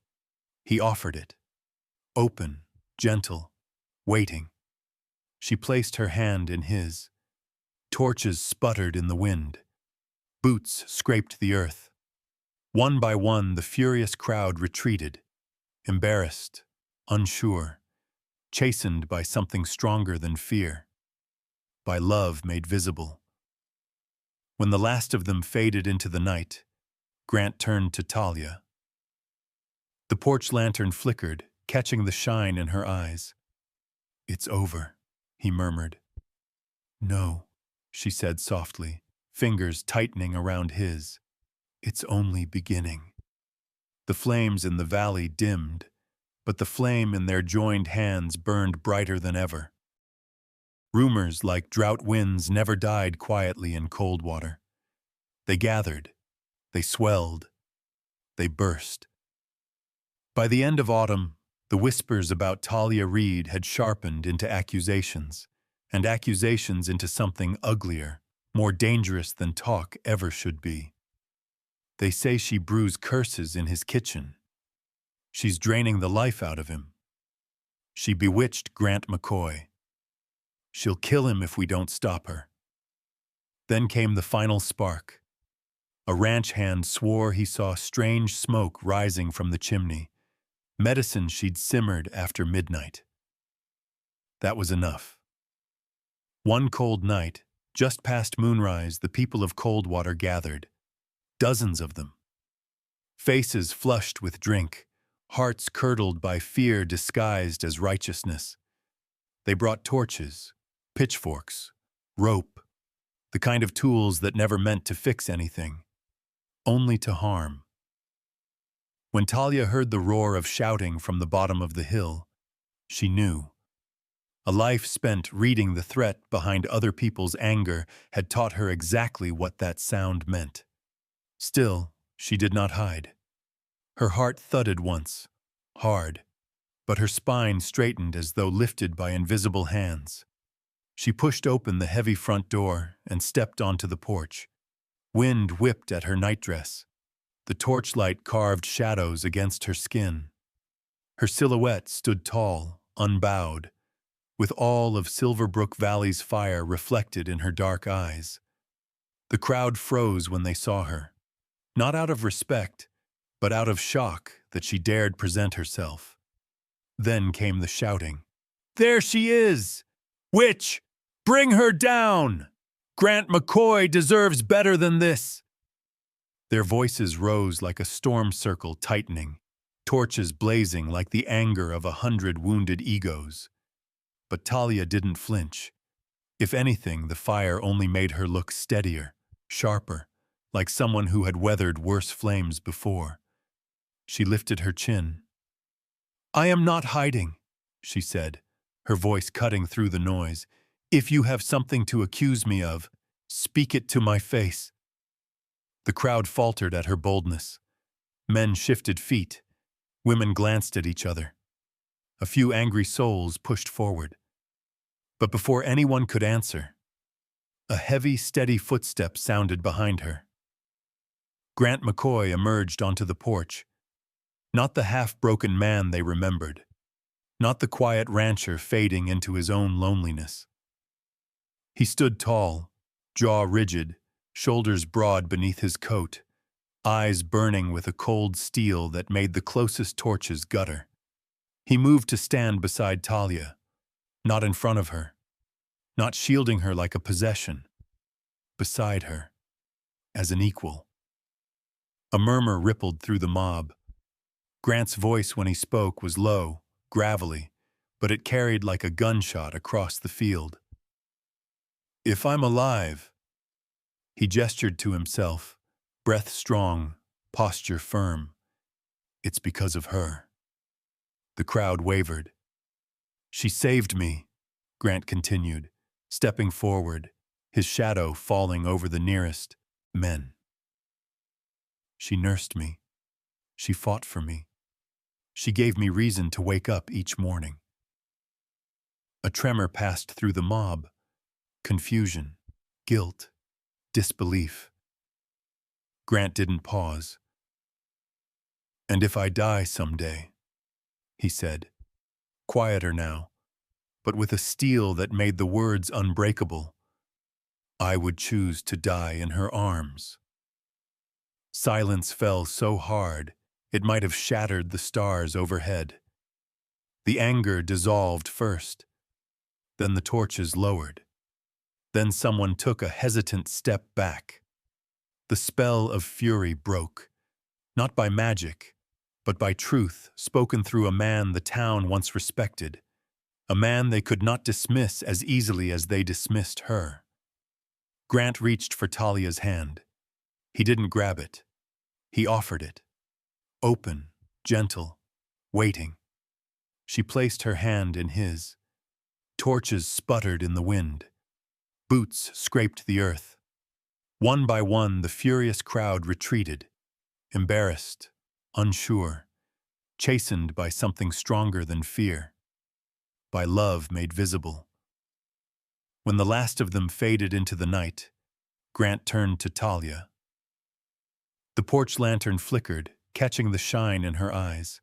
He offered it. Open, gentle, waiting. She placed her hand in his. Torches sputtered in the wind. Boots scraped the earth. One by one, the furious crowd retreated, embarrassed, unsure, chastened by something stronger than fear, by love made visible. When the last of them faded into the night, Grant turned to Talia. The porch lantern flickered, catching the shine in her eyes. "It's over," he murmured. "No," she said softly, fingers tightening around his. "It's only beginning." The flames in the valley dimmed, but the flame in their joined hands burned brighter than ever. Rumors like drought winds never died quietly in Coldwater. They gathered, they swelled, they burst. By the end of autumn, the whispers about Talia Reed had sharpened into accusations, and accusations into something uglier, more dangerous than talk ever should be. They say she brews curses in his kitchen. She's draining the life out of him. She bewitched Grant McCoy. She'll kill him if we don't stop her. Then came the final spark. A ranch hand swore he saw strange smoke rising from the chimney, medicine she'd simmered after midnight. That was enough. One cold night, just past moonrise, the people of Coldwater gathered. Dozens of them. Faces flushed with drink, hearts curdled by fear disguised as righteousness. They brought torches, pitchforks, rope, the kind of tools that never meant to fix anything, only to harm. When Talia heard the roar of shouting from the bottom of the hill, she knew. A life spent reading the threat behind other people's anger had taught her exactly what that sound meant. Still, she did not hide. Her heart thudded once, hard, but her spine straightened as though lifted by invisible hands. She pushed open the heavy front door and stepped onto the porch. Wind whipped at her nightdress. The torchlight carved shadows against her skin. Her silhouette stood tall, unbowed, with all of Silverbrook Valley's fire reflected in her dark eyes. The crowd froze when they saw her, not out of respect, but out of shock that she dared present herself. Then came the shouting. "There she is! Witch! Bring her down! Grant McCoy deserves better than this. Their voices rose like a storm circle tightening, torches blazing like the anger of 100 wounded egos. But Talia didn't flinch. If anything, the fire only made her look steadier, sharper, like someone who had weathered worse flames before. She lifted her chin. "I am not hiding," she said, her voice cutting through the noise. "If you have something to accuse me of, speak it to my face." The crowd faltered at her boldness. Men shifted feet. Women glanced at each other. A few angry souls pushed forward. But before anyone could answer, a heavy, steady footstep sounded behind her. Grant McCoy emerged onto the porch. Not the half-broken man they remembered. Not the quiet rancher fading into his own loneliness. He stood tall, jaw rigid, shoulders broad beneath his coat, eyes burning with a cold steel that made the closest torches gutter. He moved to stand beside Talia, not in front of her, not shielding her like a possession, beside her, as an equal. A murmur rippled through the mob. Grant's voice when he spoke was low, gravelly, but it carried like a gunshot across the field. "If I'm alive," he gestured to himself, breath strong, posture firm, "it's because of her." The crowd wavered. "She saved me," Grant continued, stepping forward, his shadow falling over the nearest men. "She nursed me. She fought for me. She gave me reason to wake up each morning." A tremor passed through the mob. Confusion, guilt, disbelief. Grant didn't pause. "And if I die someday," he said, quieter now, but with a steel that made the words unbreakable, "I would choose to die in her arms." Silence fell so hard, it might have shattered the stars overhead. The anger dissolved first, then the torches lowered. Then someone took a hesitant step back. The spell of fury broke, not by magic, but by truth spoken through a man the town once respected, a man they could not dismiss as easily as they dismissed her. Grant reached for Talia's hand. He didn't grab it. He offered it. Open, gentle, waiting. She placed her hand in his. Torches sputtered in the wind. Boots scraped the earth. One by one, the furious crowd retreated, embarrassed, unsure, chastened by something stronger than fear, by love made visible. When the last of them faded into the night, Grant turned to Talia. The porch lantern flickered, catching the shine in her eyes.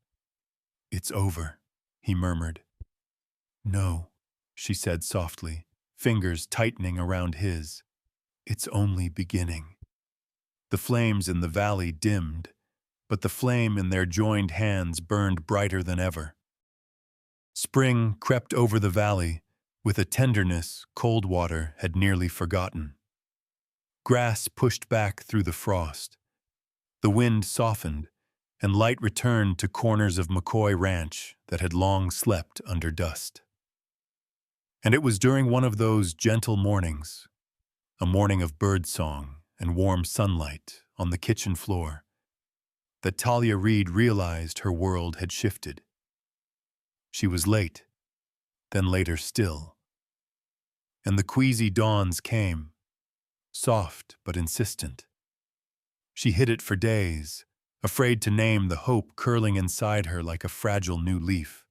"It's over," he murmured. "No," she said softly, fingers tightening around his. "It's only beginning." The flames in the valley dimmed, but the flame in their joined hands burned brighter than ever. Spring crept over the valley with a tenderness Coldwater had nearly forgotten. Grass pushed back through the frost. The wind softened, and light returned to corners of McCoy Ranch that had long slept under dust. And it was during one of those gentle mornings, a morning of birdsong and warm sunlight on the kitchen floor, that Talia Reed realized her world had shifted. She was late, then later still. And the queasy dawns came, soft but insistent. She hid it for days, afraid to name the hope curling inside her like a fragile new leaf.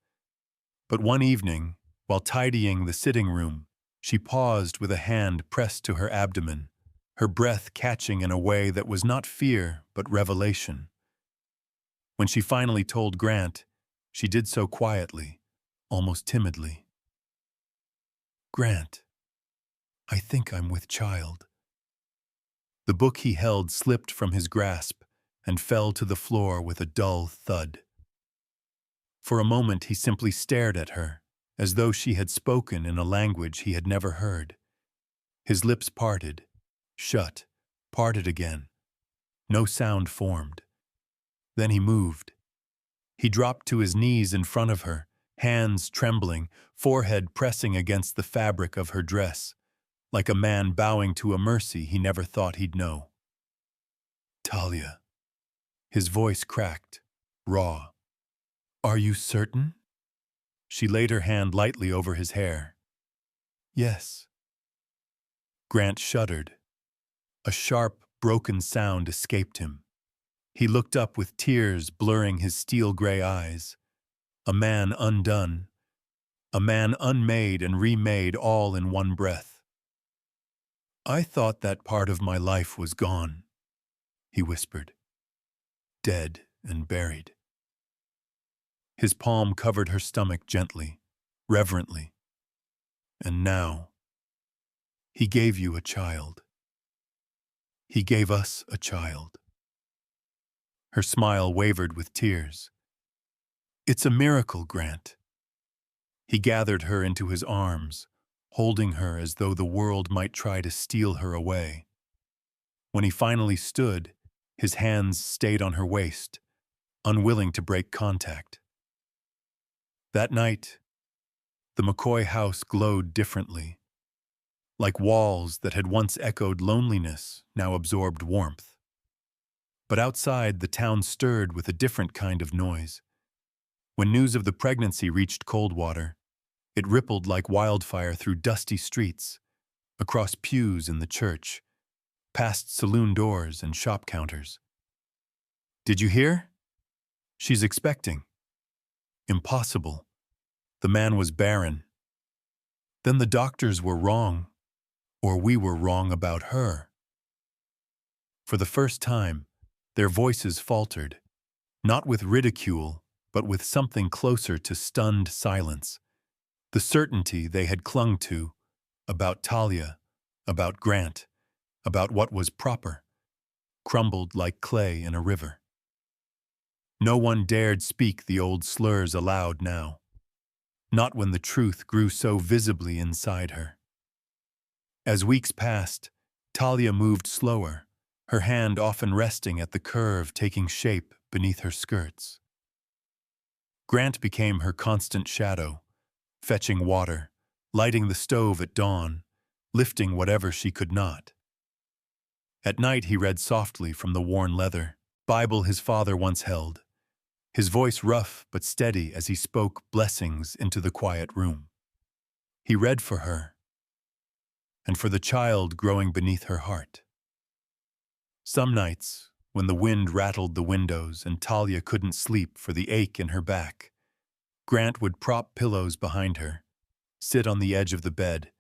But one evening, while tidying the sitting room, she paused with a hand pressed to her abdomen, her breath catching in a way that was not fear but revelation. When she finally told Grant, she did so quietly, almost timidly. "Grant, I think I'm with child." The book he held slipped from his grasp and fell to the floor with a dull thud. For a moment he simply stared at her, as though she had spoken in a language he had never heard. His lips parted, shut, parted again. No sound formed. Then he moved. He dropped to his knees in front of her, hands trembling, forehead pressing against the fabric of her dress, like a man bowing to a mercy he never thought he'd know. "Talia." His voice cracked, raw. "Are you certain?" She laid her hand lightly over his hair. "Yes." Grant shuddered. A sharp, broken sound escaped him. He looked up with tears blurring his steel-gray eyes. A man undone. A man unmade and remade all in one breath. "I thought that part of my life was gone," he whispered. "Dead and buried." His palm covered her stomach gently, reverently. "And now, he gave you a child. He gave us a child." Her smile wavered with tears. "It's a miracle, Grant." He gathered her into his arms, holding her as though the world might try to steal her away. When he finally stood, his hands stayed on her waist, unwilling to break contact. That night, the McCoy house glowed differently. Like walls that had once echoed loneliness, now absorbed warmth. But outside, the town stirred with a different kind of noise. When news of the pregnancy reached Coldwater, it rippled like wildfire through dusty streets, across pews in the church, past saloon doors and shop counters. "Did you hear? She's expecting." Impossible. The man was barren. Then the doctors were wrong, or we were wrong about her. For the first time, their voices faltered, not with ridicule, but with something closer to stunned silence. The certainty they had clung to, about Talia, about Grant, about what was proper, crumbled like clay in a river. No one dared speak the old slurs aloud now, not when the truth grew so visibly inside her. As weeks passed, Talia moved slower, her hand often resting at the curve taking shape beneath her skirts. Grant became her constant shadow, fetching water, lighting the stove at dawn, lifting whatever she could not. At night he read softly from the worn leather Bible his father once held, his voice rough but steady as he spoke blessings into the quiet room. He read for her, and for the child growing beneath her heart. Some nights, when the wind rattled the windows and Talia couldn't sleep for the ache in her back, Grant would prop pillows behind her, sit on the edge of the bed,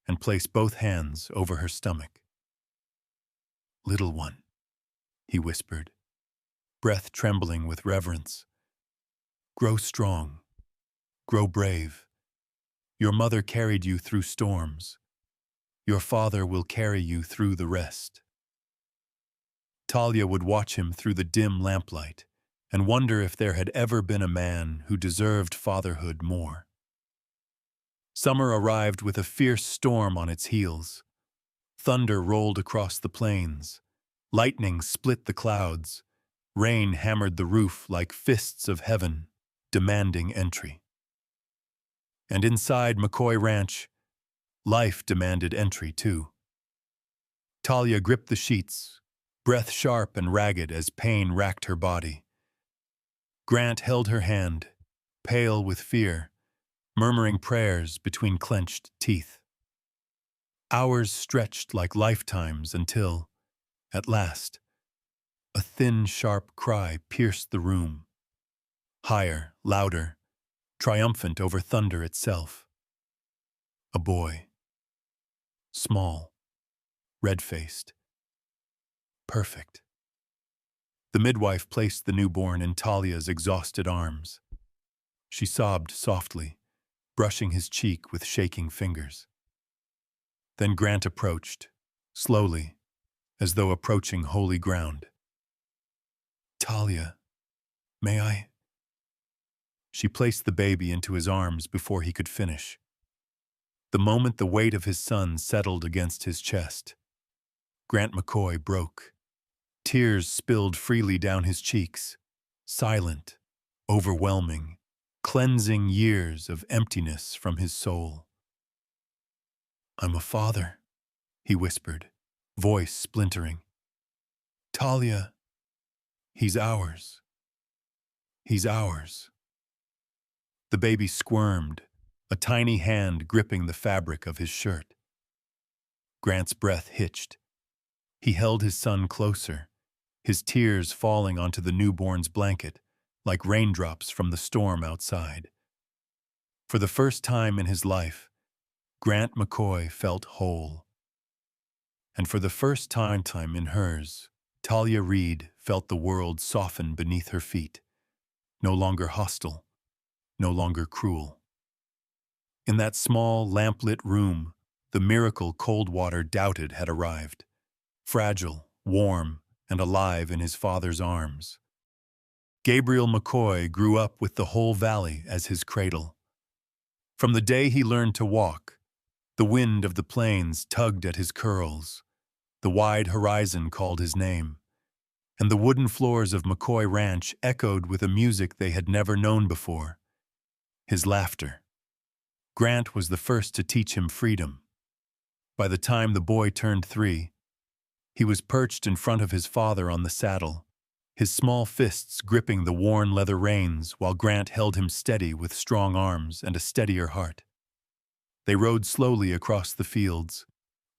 and place both hands over her stomach. "Little one," he whispered, breath trembling with reverence. "Grow strong. Grow brave. Your mother carried you through storms. Your father will carry you through the rest." Talia would watch him through the dim lamplight and wonder if there had ever been a man who deserved fatherhood more. Summer arrived with a fierce storm on its heels. Thunder rolled across the plains. Lightning split the clouds. Rain hammered the roof like fists of heaven, demanding entry. And inside McCoy Ranch, life demanded entry too. Talia gripped the sheets, breath sharp and ragged as pain racked her body. Grant held her hand, pale with fear, murmuring prayers between clenched teeth. Hours stretched like lifetimes until, at last, a thin, sharp cry pierced the room. Higher, louder, triumphant over thunder itself. A boy. Small, red-faced. Perfect. The midwife placed the newborn in Talia's exhausted arms. She sobbed softly, brushing his cheek with shaking fingers. Then Grant approached, slowly, as though approaching holy ground. "Talia, may I?" She placed the baby into his arms before he could finish. The moment the weight of his son settled against his chest, Grant McCoy broke. Tears spilled freely down his cheeks, silent, overwhelming, cleansing years of emptiness from his soul. "I'm a father," he whispered, voice splintering. "Talia, he's ours. He's ours." The baby squirmed, a tiny hand gripping the fabric of his shirt. Grant's breath hitched. He held his son closer, his tears falling onto the newborn's blanket, like raindrops from the storm outside. For the first time in his life, Grant McCoy felt whole. And for the first time in hers, Talia Reed felt the world soften beneath her feet, no longer hostile, no longer cruel. In that small, lamplit room, the miracle Coldwater doubted had arrived, fragile, warm, and alive in his father's arms. Gabriel McCoy grew up with the whole valley as his cradle. From the day he learned to walk, the wind of the plains tugged at his curls, the wide horizon called his name, and the wooden floors of McCoy Ranch echoed with a music they had never known before, his laughter. Grant was the first to teach him freedom. By the time the boy turned 3, he was perched in front of his father on the saddle, his small fists gripping the worn leather reins while Grant held him steady with strong arms and a steadier heart. They rode slowly across the fields,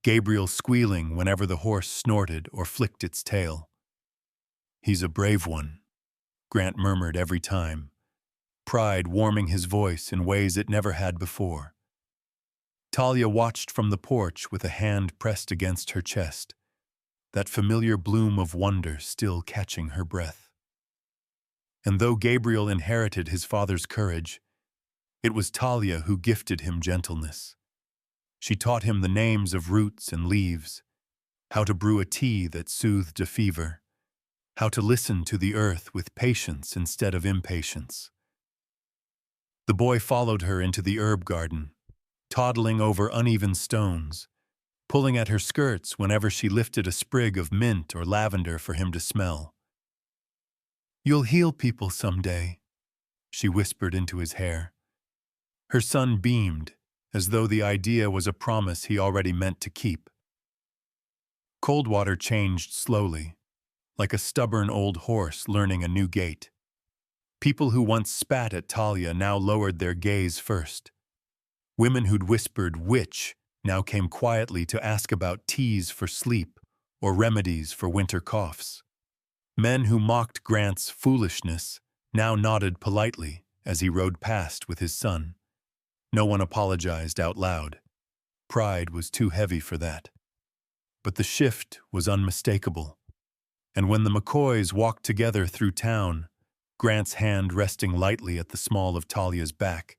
Gabriel squealing whenever the horse snorted or flicked its tail. "He's a brave one," Grant murmured every time, pride warming his voice in ways it never had before. Talia watched from the porch with a hand pressed against her chest, that familiar bloom of wonder still catching her breath. And though Gabriel inherited his father's courage, it was Talia who gifted him gentleness. She taught him the names of roots and leaves, how to brew a tea that soothed a fever, how to listen to the earth with patience instead of impatience. The boy followed her into the herb garden, toddling over uneven stones, pulling at her skirts whenever she lifted a sprig of mint or lavender for him to smell. "You'll heal people someday," she whispered into his hair. Her son beamed, as though the idea was a promise he already meant to keep. Coldwater changed slowly, like a stubborn old horse learning a new gait. People who once spat at Talia now lowered their gaze first. Women who'd whispered "witch" now came quietly to ask about teas for sleep or remedies for winter coughs. Men who mocked Grant's foolishness now nodded politely as he rode past with his son. No one apologized out loud. Pride was too heavy for that. But the shift was unmistakable. And when the McCoys walked together through town, Grant's hand resting lightly at the small of Talia's back,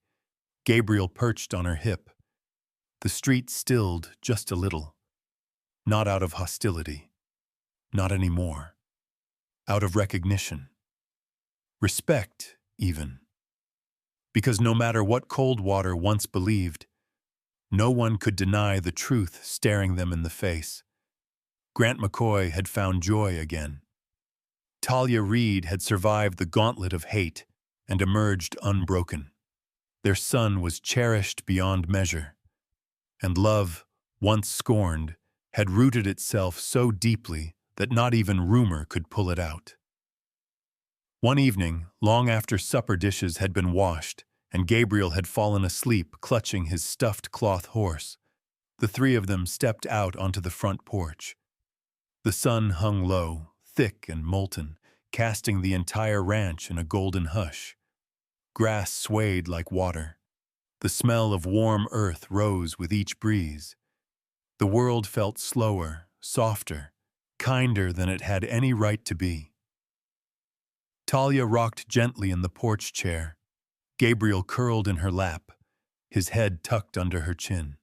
Gabriel perched on her hip, the street stilled just a little. Not out of hostility. Not anymore. Out of recognition. Respect, even. Because no matter what Coldwater once believed, no one could deny the truth staring them in the face. Grant McCoy had found joy again. Talia Reed had survived the gauntlet of hate and emerged unbroken. Their son was cherished beyond measure, and love, once scorned, had rooted itself so deeply that not even rumor could pull it out. One evening, long after supper dishes had been washed and Gabriel had fallen asleep clutching his stuffed cloth horse, the 3 of them stepped out onto the front porch. The sun hung low, thick and molten, casting the entire ranch in a golden hush. Grass swayed like water. The smell of warm earth rose with each breeze. The world felt slower, softer, kinder than it had any right to be. Talia rocked gently in the porch chair. Gabriel curled in her lap, his head tucked under her chin.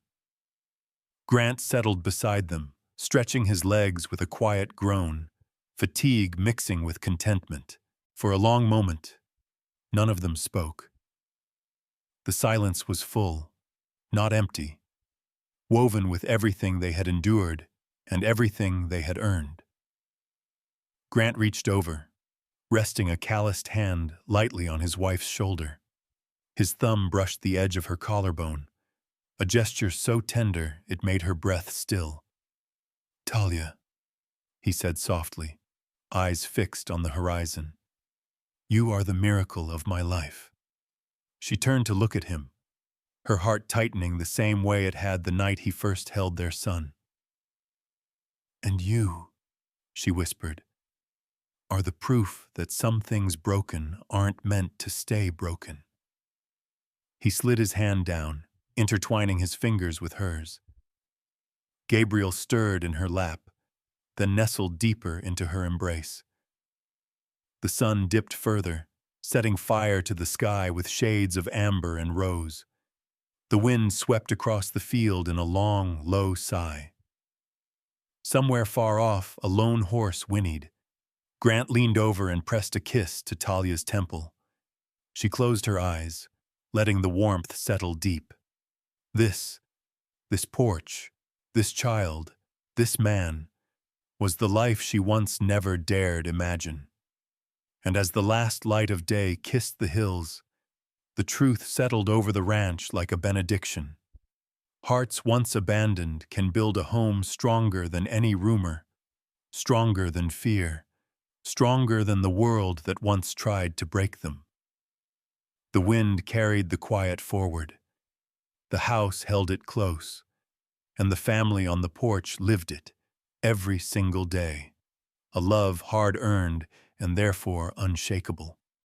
Grant settled beside them, stretching his legs with a quiet groan, fatigue mixing with contentment. For a long moment, none of them spoke. The silence was full, not empty, woven with everything they had endured and everything they had earned. Grant reached over, resting a calloused hand lightly on his wife's shoulder. His thumb brushed the edge of her collarbone, a gesture so tender it made her breath still. "Talia," he said softly, eyes fixed on the horizon. "You are the miracle of my life." She turned to look at him, her heart tightening the same way it had the night he first held their son. "And you," she whispered, "are the proof that some things broken aren't meant to stay broken." He slid his hand down, intertwining his fingers with hers. Gabriel stirred in her lap, then nestled deeper into her embrace. The sun dipped further, setting fire to the sky with shades of amber and rose. The wind swept across the field in a long, low sigh. Somewhere far off, a lone horse whinnied. Grant leaned over and pressed a kiss to Talia's temple. She closed her eyes, letting the warmth settle deep. This porch, this child, this man, was the life she once never dared imagine. And as the last light of day kissed the hills, the truth settled over the ranch like a benediction. Hearts once abandoned can build a home stronger than any rumor, stronger than fear, stronger than the world that once tried to break them. The wind carried the quiet forward. The house held it close, and the family on the porch lived it every single day, a love hard-earned and therefore unshakable.